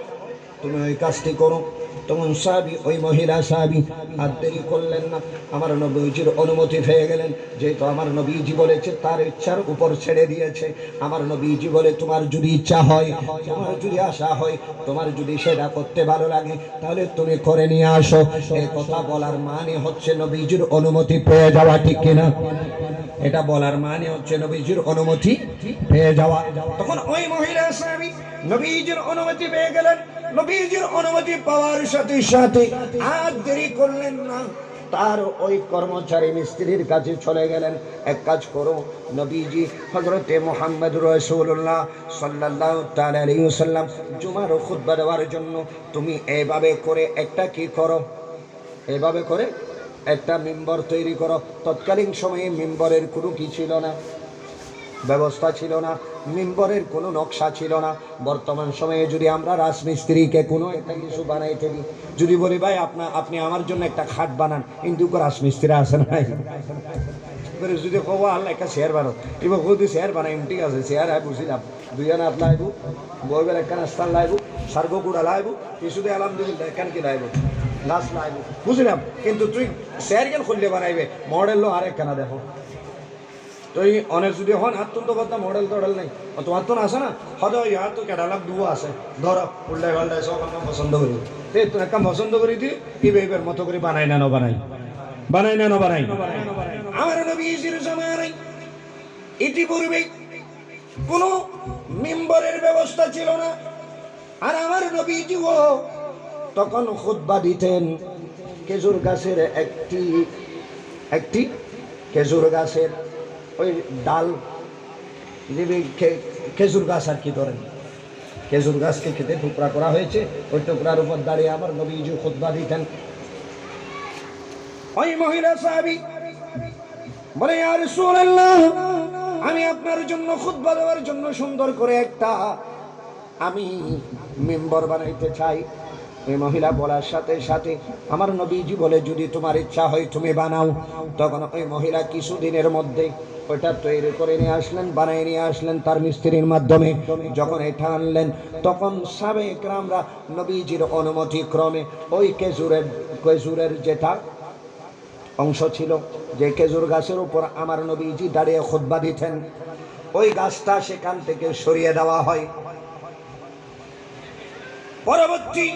তুমি ওই কাজটি করো। তখন সাহাবী, ওই মহিলা সাহাবী আর দেরি করলেন না, আমার নবীজির অনুমতি পেয়ে গেলেন। যেহেতু আমার নবীজি বলেছে, তার ইচ্ছার উপর ছেড়ে দিয়েছে। আমার নবীজি বলে, তোমার যদি ইচ্ছা হয়, তোমার যদি আশা হয়, তোমার যদি সেটা করতে ভালো লাগে, তাহলে তুমি করে নিয়ে আসো। এই কথা বলার মানে হচ্ছে নবীজির অনুমতি পেয়ে যাওয়া, ঠিক কিনা? এটা বলার মানে হচ্ছে নবীজির অনুমতি পেয়ে যাওয়া। তখন ওই মহিলা সাহাবী নবীজির অনুমতি পেয়ে গেলেন। নবীজির অনুমতি পাওয়ার সাথে সাথে আর দেরি করলেন না, তার ওই কর্মচারী মিস্ত্রির কাছে চলে গেলেন। এক কাজ করো, নবীজি হযরতে মুহাম্মদ রাসূলুল্লাহ সাল্লাল্লাহু তাআলা আলাইহি ওয়াসাল্লাম জুমার খুতবা দেওয়ার জন্য তুমি এইভাবে করে একটা কি করো, এইভাবে করে একটা মিম্বর তৈরি করো। তৎকালীন সময়ে মিম্বরের কোনো কি ছিল না, ব্যবস্থা ছিল না, মিম্বরের কোনো নকশা ছিল না। বর্তমান সময়ে যদি আমরা রাজমিস্ত্রিকে কোনো একটা কিছু বানাইতে দিই, যদি বলি ভাই আপনি আমার জন্য একটা খাট বানান, কিন্তু রাজমিস্ত্রি আছে না, যদি কব আল্লাহ একটা চেয়ার বানো, এবার যদি চেয়ার বানাই ঠিক আছে, চেয়ার আয় বুঝিলাম দুইজনে আপনার আইব, বইবের একখান স্থান লাইব, সার্গ কুড়া লাইব, কিছুতে আলহামদুলিল্লাহ এখান কি লাইব, লাশ লাইব, বুঝিলাম। কিন্তু তুই চেয়ার কেন খুললে বানাইবে, মডেল লো আর একখানা দেখো। তুই অনেক যদি হন হাত তো কথা মডেল টডেল নেই, তোমার তো আছে না, হয়তো ইহার তো কেডালাপ দুও আছে, ধরো উল্টাই পাল্টাই সব আমরা পছন্দ করি, তুই একটা পছন্দ করি তুই ইবের মতো করে বানাই না বানাই। আমার নবীজির জামানায় ইতিপূর্বে কোনো মিম্বরের ব্যবস্থা ছিল না, আর আমার নবীজিও তখন খুতবা দিতেন খেজুর গাছের একটি খেজুর গাছের ওই ডাল, খেজুর গাছ আর কি ধরেন, খেজুর গাছকে খেতে টুকরা করা হয়েছে, ওই টুকরার উপর দাঁড়িয়ে আমার নবীজি খুতবা দিতেন। ওই মহিলা সাহাবী বলে, ইয়া রাসূলুল্লাহ, আমি আপনার জন্য খুতবা দেওয়ার জন্য সুন্দর করে একটা আমি মিম্বর বানাইতে চাই। ওই মহিলা বলার সাথে সাথে আমার নবীজি বলে, যদি তোমার ইচ্ছা হয় তুমি বানাও। তখন ওই মহিলা কিছুদিনের মধ্যে ওইটা তৈরি করে নিয়ে আসলেন, বানিয়ে নিয়ে আসলেন তার মিস্ত্রির মাধ্যমে। যখন এটা আনলেন তখন সাহাবায়ে কেরামরা নবীজির অনুমতি ক্রমে ওই খেজুরের যেটা অংশ ছিল, যে খেজুর গাছের উপর আমার নবীজি দাঁড়িয়ে খুতবা দিতেন, ওই গাছটা সেখান থেকে সরিয়ে দেওয়া হয়। পরবর্তী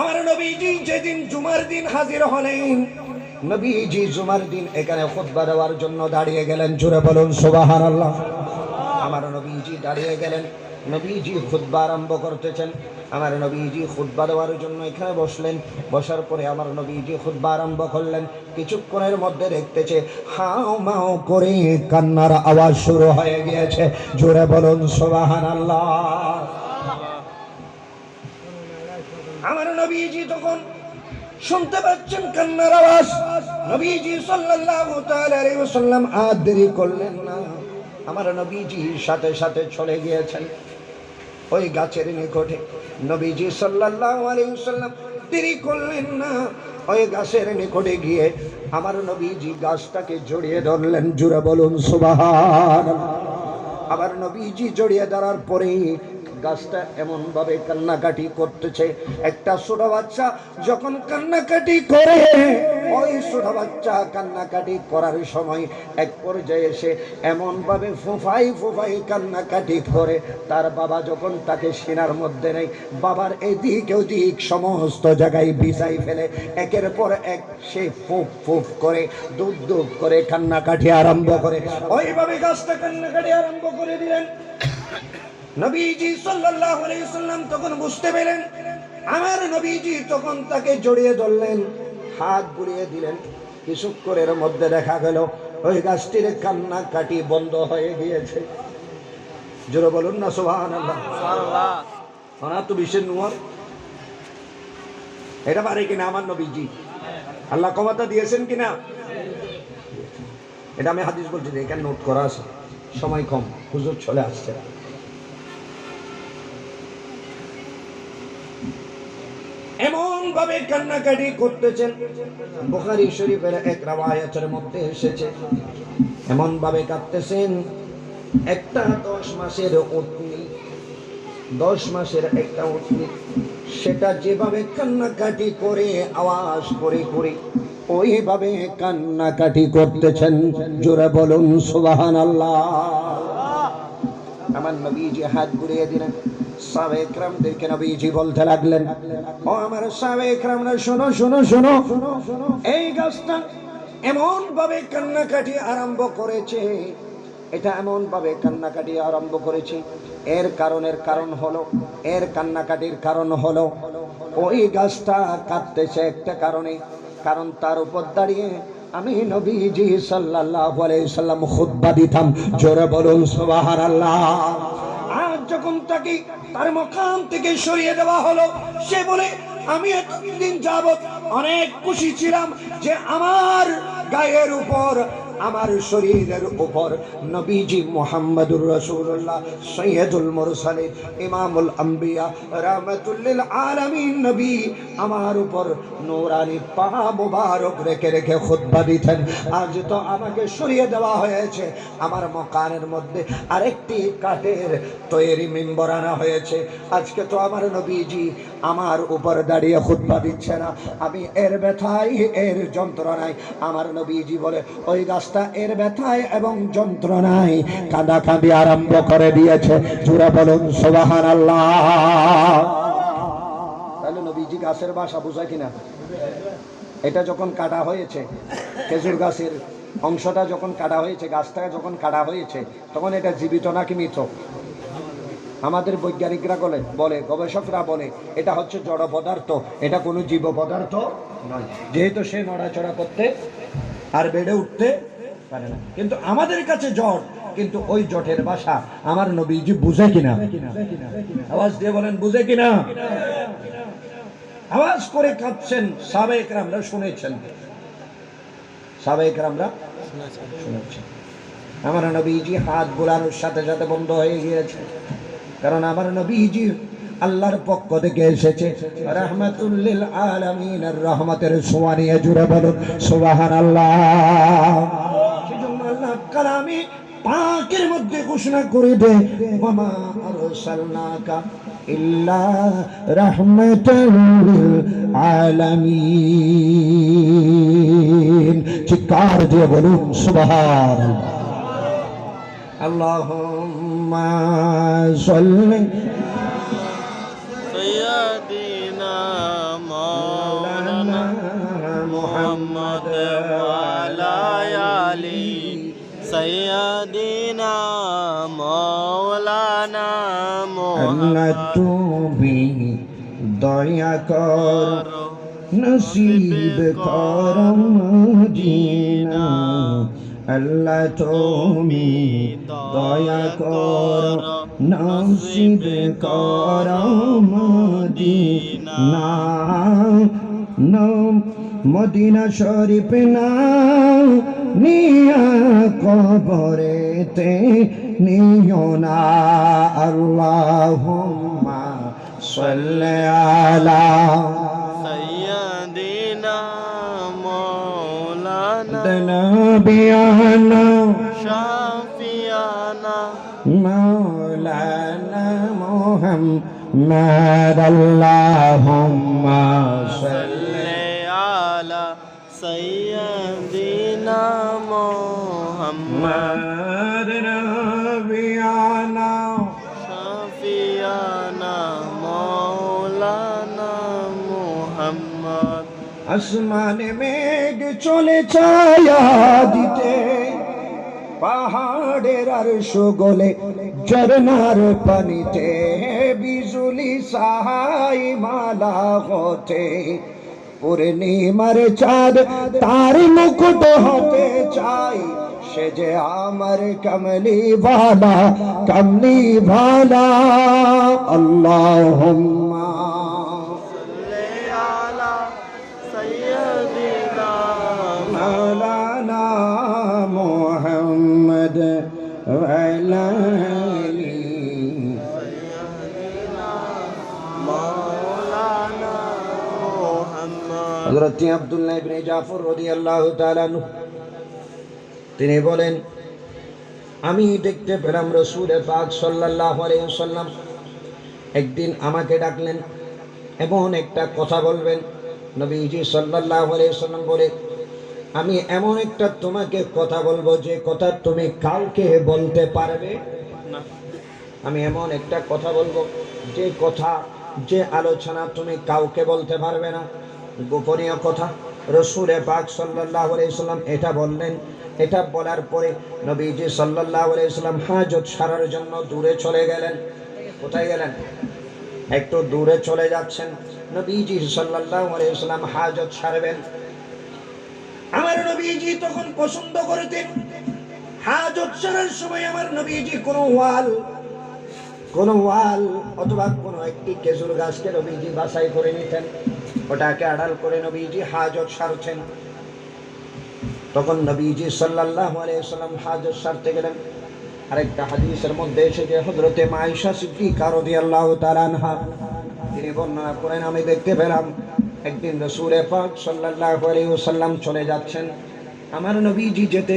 আমার নবীজি যেদিন জুমার দিন হাজির হলেন, নবীজি জুমার দিন এখানে খুতবা দেওয়ার জন্য দাঁড়িয়ে গেলেন। জোরে বলুন সুবহানাল্লাহ। আমার নবীজি দাঁড়িয়ে গেলেন, নবীজি খুতবা আরম্ভ করতেছেন। আমার নবীজি খুতবা দেওয়ার জন্য এখানে বসলেন। বসার পরে আমার নবীজি খুতবা আরম্ভ করলেন। কিছুক্ষণের মধ্যে দেখতেছে হাও মাও করে কান্নার আওয়াজ শুরু হয়ে গিয়েছে। জোরে বলুন সুবহানাল্লাহ। আমার নবীজি তখন শুনতে পাচ্ছেন কান্নার আওয়াজ। নবীজি সাল্লাল্লাহু তাআলা আলাইহি ওয়াসাল্লাম আর দেরি করলেন না। আমার নবীজি সাথে সাথে চলে গিয়েছেন ওই গাছের নিকটে। নবীজি সাল্লাল্লাহু আলাইহি ওয়াসাল্লাম দেরি করলেন না, ওই গাছের নিকটে গিয়ে আমার নবীজি গাছটাকে জড়িয়ে ধরলেন। জোরে বলুন সুবহানাল্লাহ। আবার নবীজি জড়িয়ে ধরার পরে গাছটা এমন ভাবে কান্নাকাটি করতেছে। একটা ছোট বাচ্চা যখন কান্নাকাটি করে, ওই ছোট বাচ্চা কান্নাকাটি করার সময় এক পর্যায়ে এসে এমন ভাবে ফুফাই ফুফাই কান্নাকাটি করে, তার বাবা যখন তাকে সিনার মধ্যে নেয়, বাবার এদিক ওদিক সমস্ত জায়গায় বিছাই ফেলে একের পর এক সে ফুফ ফুফ করে দুধ দুধ করে কান্নাকাটি আরম্ভ করে। ওইভাবে গাছটা কান্নাকাটি আরম্ভ করে দিলেন। নবীজি সাল্লাল্লাহু আলাইহি ওয়াসাল্লাম তখন বুঝতে পেরেন। আমার নবীজি তখন তাকে জড়িয়ে ধরলেন, হাত বুলিয়ে দিলেন। কিছুক্ষণের মধ্যে দেখা গেল ওই গাছটির কান্নাকাটি বন্ধ হয়ে গিয়েছে। জোরে বলুন না সুবহানাল্লাহ। ওনা তো বিশেষ নুয়ার এটা পারে কিনা আমার নবীজি? আল্লাহ ক্ষমতা দিয়েছেন কিনা? এটা আমি হাদিস বলছি, এখানে নোট করা আছে। সময় কম, হুজুর চলে আসছে। এমন ভাবে কান্নাকাটি করতেছেন, বুখারী শরীফের এক রাওয়ায়াতের মধ্যে এসেছে এমন ভাবে কাঁদতেছেন। একটা 10 মাসের উটনী, 10 মাসের একটা উটনী, সেটা যেভাবে কান্নাকাটি করে আওয়াজ করে করে ওইভাবে কান্নাকাটি করতেছেন। জোরে বলুন সুবহানাল্লাহ। আমার নবীজি হাত ঘুরিয়ে দিলেন। সাহাবায়ে কেরামদেরকে নবীজি বলতে লাগলেন, ও আমার সাহাবায়ে কেরামরা শোনো শোনো শোনো, এই গাছটা এমন ভাবে কান্নাকাটি আরম্ভ করেছে, এটা এমন ভাবে কান্নাকাটি আরম্ভ করেছে, এর কারণ হলো, এর কান্নাকাটির কারণ হলো ওই গাছটা কাঁদতেছে একটা কারণে, কারণ তার উপর দাঁড়িয়ে আমি নবীজি সাল্লাল্লাহু আলাইহি সাল্লাম খুতবা দিতাম। জোরে বলুন সুবহানাল্লাহ। আজ যখন তাকে তার মাকাম থেকে সরিয়ে দেওয়া হলো, সে বলে আমি এতদিন যাবত অনেক খুশি ছিলাম যে আমার গায়ের উপর, আমার শরীরের উপর নবীজি মুহাম্মদুর রাসূলুল্লাহ সৈয়দুল মুরসালিন ইমামুল আম্বিয়া রাহমাতুল লিল আলামিন নবী আমার উপর নূরানি পা মুবারক রেখে রেখে খুতবা দিতেন। আজ তো আমাকে সরিয়ে দেওয়া হয়েছে, আমার মকানের মধ্যে আরেকটি কাঠের তৈরি মিম্বর আনা হয়েছে। আজকে তো আমার নবীজি আমার উপর দাঁড়িয়ে খুতবা দিচ্ছে না। আমি এর ব্যথায়, এর যন্ত্রণায়, আমার নবীজি বলে ওই গাছটা এর ব্যথায় এবং যন্ত্রণায় কাঁদাকাঁদি আরম্ভ করে দিয়েছে। জোরে বলুন সুবহানাল্লাহ। তাহলে নবীজি গাছের ভাষা বুঝায় কিনা? এটা যখন কাটা হয়েছে, খেজুর গাছের অংশটা যখন কাটা হয়েছে, গাছটা যখন কাটা হয়েছে, তখন এটা জীবিত নাকি মৃত? আমাদের বৈজ্ঞানিকরা বলে, গবেষকরা বলে এটা হচ্ছে জড় পদার্থ, এটা কোনো জীব পদার্থ নয়, যেহেতু সে নড়াচড়া করতে আর বেড়ে উঠতে পারে না। কিন্তু আমাদের কাছে জড়, কিন্তু ওই জটের ভাষা আমার নবীজি বুঝে কিনা? আওয়াজ দিয়ে বলেন বুঝে কিনা? আওয়াজ করে কাঁদছেন। সাহাবায়ে কেরামরা শুনেছেন, সাহাবায়ে কেরামরা শুনেছেন। আমার নবীজি হাত বুলানোর সাথে সাথে বন্ধ হয়ে গিয়েছে, কারণ আমার নবীজি আল্লাহর পক্ষ থেকে এসেছে রাহমাতুল লিল আলামিনের রহমতের ছোঁয়া নিয়ে। জুড়ে বলুন সুবহানাল্লাহ। সেজন্য আল্লাহ কালামে পাকের মধ্যে ঘোষণা করে দেয়, ওয়ামা আরসালনাকা ইল্লা রাহমাতাল লিল আলামিন। চিৎকার দিয়ে বলুন সুবহানাল্লাহ। আল্লাহুম্মা সাল্লি سيدنا مولانا محمد وعلى آله سيدنا مولانا আল্লাহ محمد তুমি দয়া কর নসিব কর মদিনা আল্লাহ তুমি দয়া কর নসিব কর মদিনা মদিনা শরীফ না নিয়া কবরেতে নিও না আল্লাহুম্মা সাল্লি আলা سيدنا مولانا নবিয়ানা شافيانا مولانا محمد اللهم صل صل على سيدنا محمد محمد نبينا شافيانا مولانا محمد আসমানে মেঘ চলে ছায়া দিতে পাহাড়ের আর সুগলে ঝরনার পানিতে বিজুলি সাহাই মালা হতে পূর্ণিমার চাঁদ তার মুকুট হতে চাই সে যে আমার কমলি ভালা আল্লাহুম্মা صل على سيدنا مولانا محمد وعلى آله مولانا محمد হযরত আব্দুল্লাহ ইবনে জাফর রাদিয়াল্লাহু তাআলা আনহু তিনি বলেন আমি দেখতে পেলাম রাসূল পাক সাল্লাল্লাহু আলাইহি ওয়াসাল্লাম একদিন আমাকে ডাকলেন এমন একটা কথা বলবেন নবীজি সাল্লাল্লাহু আলাইহি ওয়াসাল্লাম বলে আমি এমন একটা তোমাকে কথা বলবো যে কথা তুমি কাউকে বলতে পারবে না আমি এমন একটা কথা বলবো যে কথা যে আলোচনা তুমি কাউকে বলতে পারবে না গোপনীয় কথা রাসূল পাক সাল্লাল্লাহু আলাইহি ওয়াসাল্লাম এটা বললেন এটা বলার পরে নবীজি সাল্লাল্লাহু আলাইহি ওয়াসাল্লাম হাজত সারার জন্য দূরে চলে গেলেন কোথায় গেলেন একটু দূরে চলে যাচ্ছেন নবীজি সাল্লাল্লাহু আলাইহি ওয়াসাল্লাম হাজত সারবেন আমার নবীজি তখন পছন্দ করতেন হাজত সারার সময় আমার নবীজি কোনো ওয়াল অথবা কোনো একটি খেজুর গাছকে নবীজি বাছাই করে নিতেন ওটাকে আড়াল করে নবীজি হাজত সারছেন তখন নবীজি সাল্লাল্লাহু আলাইহি ওয়াসাল্লাম হাজত সারতে গেলেন আরেকটা হাদিসের মধ্যে এসেছে হযরতে আয়েশা সিদ্দিকা রাদিয়াল্লাহু তাআলা আনহা তিনি বর্ণনা করেন আমি দেখতে পেলাম একদিন রাসূল পাক সাল্লাল্লাহু আলাইহি ওয়াসাল্লাম চলে যাচ্ছেন আমার নবীজি যেতে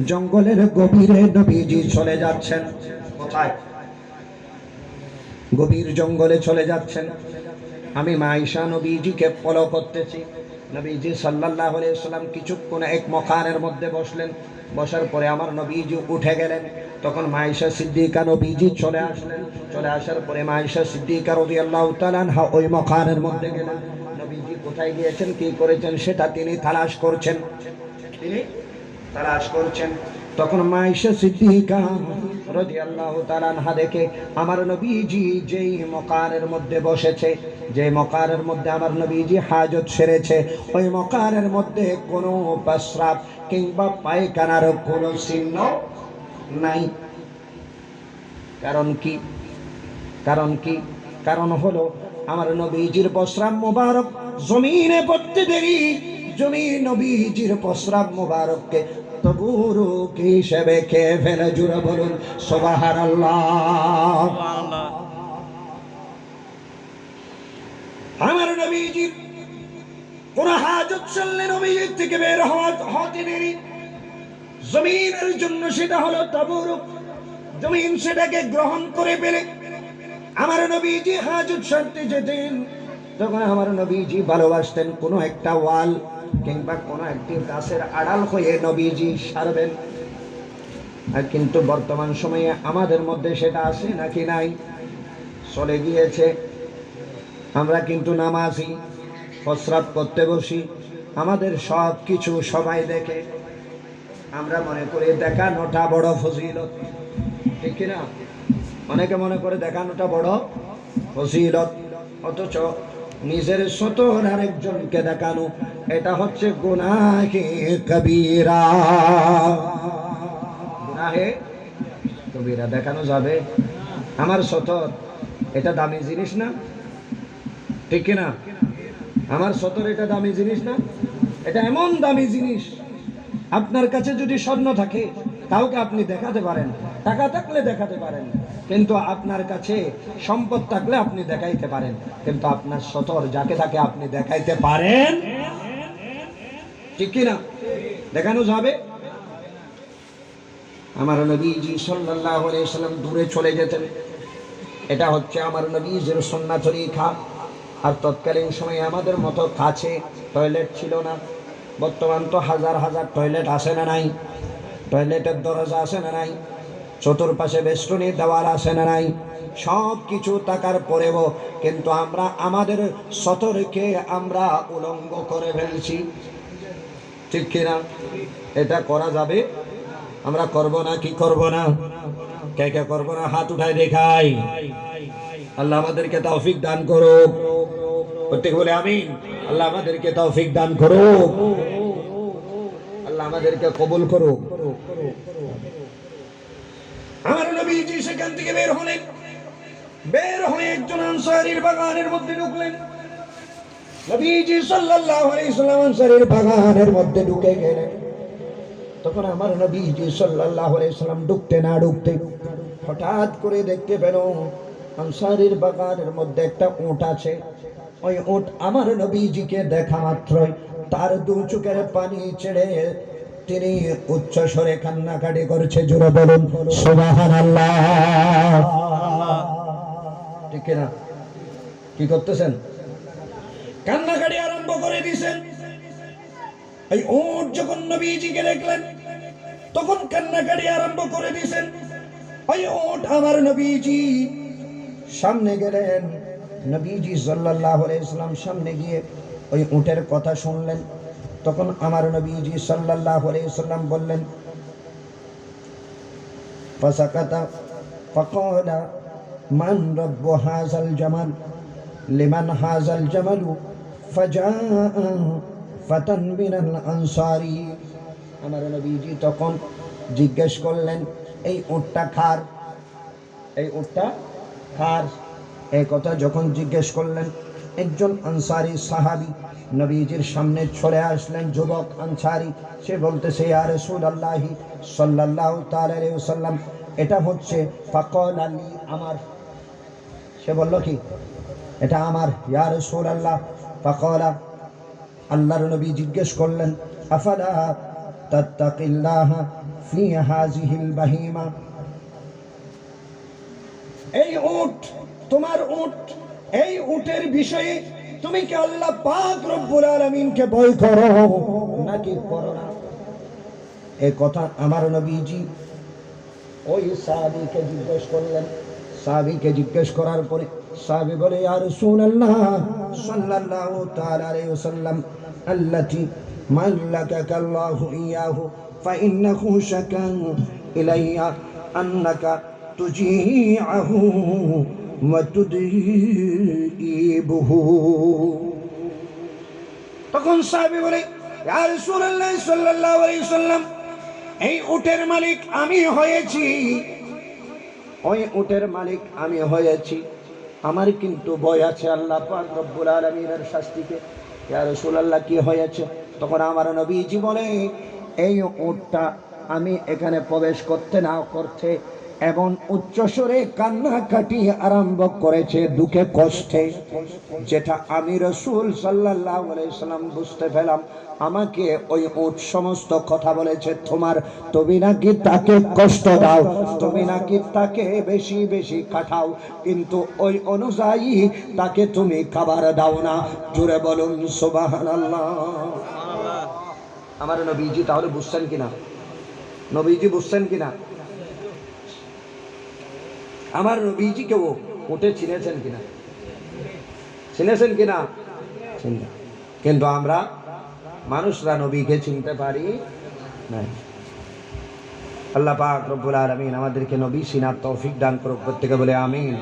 জঙ্গলের গভীরে নবীজি চলে যাচ্ছেন কোথায় গভীর জঙ্গলে চলে যাচ্ছেন আমি আয়েশা নবীজিকে ফলো করতেছি নবীজি সাল্লাল্লাহু আলাইহি ওয়াসাল্লাম কিছুক্ষণ এক মকানের মধ্যে বসলেন বসার পরে আমার নবীজি উঠে গেলেন তখন আয়েশা সিদ্দিকা নবীজি চলে আসলেন চলে আসার পরে আয়েশা সিদ্দিকা রাদিয়াল্লাহু তাআলা আনহা ওই মকানের মধ্যে গেলেন নবীজি কোথায় গিয়েছেন কি করেছেন সেটা তিনি তালাশ করছেন তখন আয়েশা সিদ্দিকা রাদিয়াল্লাহু তাআলা আনহা দেখে আমার নবীজি যেই মকানের মধ্যে বসেছে যে মকানের মধ্যে আমার নবীজি হাজত সেরেছে ওই মকানের মধ্যে কোনো প্রস্রাব কিংবা পায়খানার কোনো চিহ্ন নাই কারণ হলো আমার নবীজির প্রস্রাব মোবারক জমিনে পড়তে দেরি জমিন নবীজির প্রস্রাব মোবারককে তবুরুক হিসেবে খেয়ে ফেলে জুড়ে বলুন সুবহানাল্লাহ আমার নবীজির কোন হাজত চললে নবীজির থেকে বের হতে দেরি জমিনের জন্য সেটা হলো তবুরুক জমিন সেটাকে গ্রহণ করে ফেলে আমার নবীজি হাজত সারতে যেতেন তখন আমার নবীজি ভালোবাসতেন কোনো একটা ওয়াল কিংবা কোনো একটি গাছের আড়াল হয়ে নবীজি সারবেন আর কিন্তু বর্তমান সময়ে আমাদের মধ্যে সেটা আছে নাকি নাই চলে গিয়েছে আমরা কিন্তু নামাজি প্রস্রাব করতে বসি আমাদের সব কিছু সবাই দেখে আমরা মনে করি দেখানোটা বড় ফজিলত, ঠিক কিনা? অনেকে মনে করে দেখানোটা বড় ফজিলত, অথচ নিজের সতর আরেকজনকে দেখানো এটা হচ্ছে গুনাহে কবিরা। গুনাহে কবিরা। দেখানো যাবে আমার সতর, এটা দামি জিনিস না, ঠিক কিনা? আমার সতর এটা দামি জিনিস না? এটা এমন দামি জিনিস, আপনার কাছে যদি স্বর্ণ থাকে কাউকে আপনি দেখাতে পারেন, টাকা থাকলে দেখাতে পারেন, কিন্তু আপনার কাছে সম্পদ থাকলে আপনি দেখাইতে পারেন, কিন্তু আপনার সতর যাকে তাকে আপনি দেখাইতে পারেন, ঠিক কিনা? দেখানো যাবে? আমার নবীজি সাল্লাল্লাহু আলাইহি সাল্লাম দূরে চলে যেতেন, এটা হচ্ছে আমার নবীজির সুন্নাত তরিকা। আর তৎকালীন সময়ে আমাদের মতো কাছে টয়লেট ছিল না। বর্তমান তো হাজার হাজার টয়লেট আসে না নাই, টয়লেটের দরজা আসে না নাই, চতুর্পাশে বেষ্টনী দেওয়াল আসে না নাই, সব কিছু থাকার পরেও কিন্তু আমরা আমাদের সতর্কে আমরা উলঙ্গ করে ফেলছি, ঠিক কিনা? এটা করা যাবে? আমরা করব না কি করব না? কে কে করব না হাত উঠায় দেখাই। আল্লাহ আমাদেরকে তৌফিক দান করুক, প্রত্যেকে বলে আমিন। আল্লাহ আমাদেরকে তৌফিক দান করুক, আল্লাহ আমাদেরকে কবুল করুক। আমার নবীজি সেখান থেকে বের হলেন, বের হয়ে একজন আনসারীর বাগানের মধ্যে ঢুকলেন। নবীজি সাল্লাল্লাহু আলাইহি সাল্লাম আনসারীর বাগানের মধ্যে ঢুকে গেলেন। তখন আমার নবীজি সাল্লাল্লাহু আলাইহি সাল্লাম ঢুকতে না ঢুকতে হঠাৎ করে দেখতে পেল আনসারীর বাগানের মধ্যে একটা উট আছে। ওই উট আমার নবীজিকে দেখা মাত্রই তার দু চোখের পানি ছেড়ে তিনি উচ্চ স্বরে কান্নাকাটি করছে। জোরে বলুন সুবহানাল্লাহ। ঠিক না? কি করতেছেন? কান্নাকাটি আরম্ভ করে দিয়েছেন। এই উট যখন নবীজিকে দেখলেন তখন কান্নাকাটি আরম্ভ করে দিয়েছেন। ওই উট আমার নবীজি সামনে গেলেন, নবীজি সাল্লাল্লাহু আলাইহি ওয়াসাল্লাম সামনে গিয়ে ওই উটের কথা শুনলেন। তখন আমার নবীজি সাল্লাল্লাহু আলাইহি ওয়াসাল্লাম বললেন, ফাসাকাতা ফাকালা মান রাব্বু হাযাল জামাল লিমান হাযাল জামালু ফাজাআ ফাতান মিনাল আনসারী। আমার নবীজি তখন জিজ্ঞেস করলেন, এই উটটা কার? এই উটটা কার? এই কথা যখন জিজ্ঞেস করলেন, একজন আনসারী সাহাবী নবীজির সামনে চলে আসলেন, যুবক আনসারী। সে বলতেছে, ইয়া রাসূলুল্লাহ সাল্লাল্লাহু তাআলা আলাইহি ওয়াসাল্লাম, এটা হচ্ছে ফাকাল আলী, আমার। সে বলল কি? এটা আমার। ইয়া রাসূলুল্লাহ ফাকালা, আল্লাহর নবী জিজ্ঞেস করলেন, আফালা তাত্তাকিল্লাহ ফি হাযিহিল বাহিমা, এই উট তোমার উট, এই উটের বিষয়ে তুমি কি আল্লাহ পাক রব্বুল আলামিনকে ভয় করো নাকি করো না? এই কথা আমার নবীজি ওই সাহাবীকে জিজ্ঞেস করলেন। সাহাবীকে জিজ্ঞেস করার পরে সাহাবী বলে, ইয়া রাসূলুল্লাহ সাল্লাল্লাহু তাআলা আলাইহি ওয়াসাল্লাম, আল্লাতী মাল্লাকাকা আল্লাহু ইয়াহু ফাইন্নাহু শাকা ইলাইয়া আন্নাকা তুজিআহু ওয়া তুদীবুহু। তখন সাহাবী বলে, ইয়া রাসূলুল্লাহ সাল্লাল্লাহু আলাইহি ওয়াসাল্লাম, এই উটের মালিক আমি হয়েছি, ওই উটের মালিক আমি হয়েছি, আমার কিন্তু ভয় আছে আল্লাহ পাক রব্বুল আলামিনের শাস্তিকে। ইয়া রাসূলুল্লাহ কি হয়েছে? তখন আমার নবীজি বলে, এই উটটা আমি এখানে প্রবেশ করতে না করতে এবং উচ্চস্বরে কান্নাকাটি আরম্ভ করেছে দুঃখে কষ্টে, যেটা আমি রাসূল সাল্লাল্লাহু আলাইহি সাল্লাম বুঝতে পেলাম। আমাকে ওই উট সমস্ত কথা বলেছে, তুমি নাকি তাকে কষ্ট দাও, তুমি নাকি তাকে বেশি বেশি কাটাও, কিন্তু ওই অনুযায়ী তাকে তুমি খাবার দাও না। জোরে বলুন সুবহানাল্লাহ। আমার নবীজি তাহলে বুঝছেন কিনা? নবীজি বুঝছেন কিনা? আমার নবীজি কেউ উঠে চিনেছেন কিনা? চিনেছেন কিনা? কিন্তু আমরা মানুষরা নবীকে চিনতে পারি না। আল্লাহ পাক রব্বুল আলামিন আমাদেরকে নবী সিনার তৌফিক দান করুক, প্রত্যেকে বলে আমিন।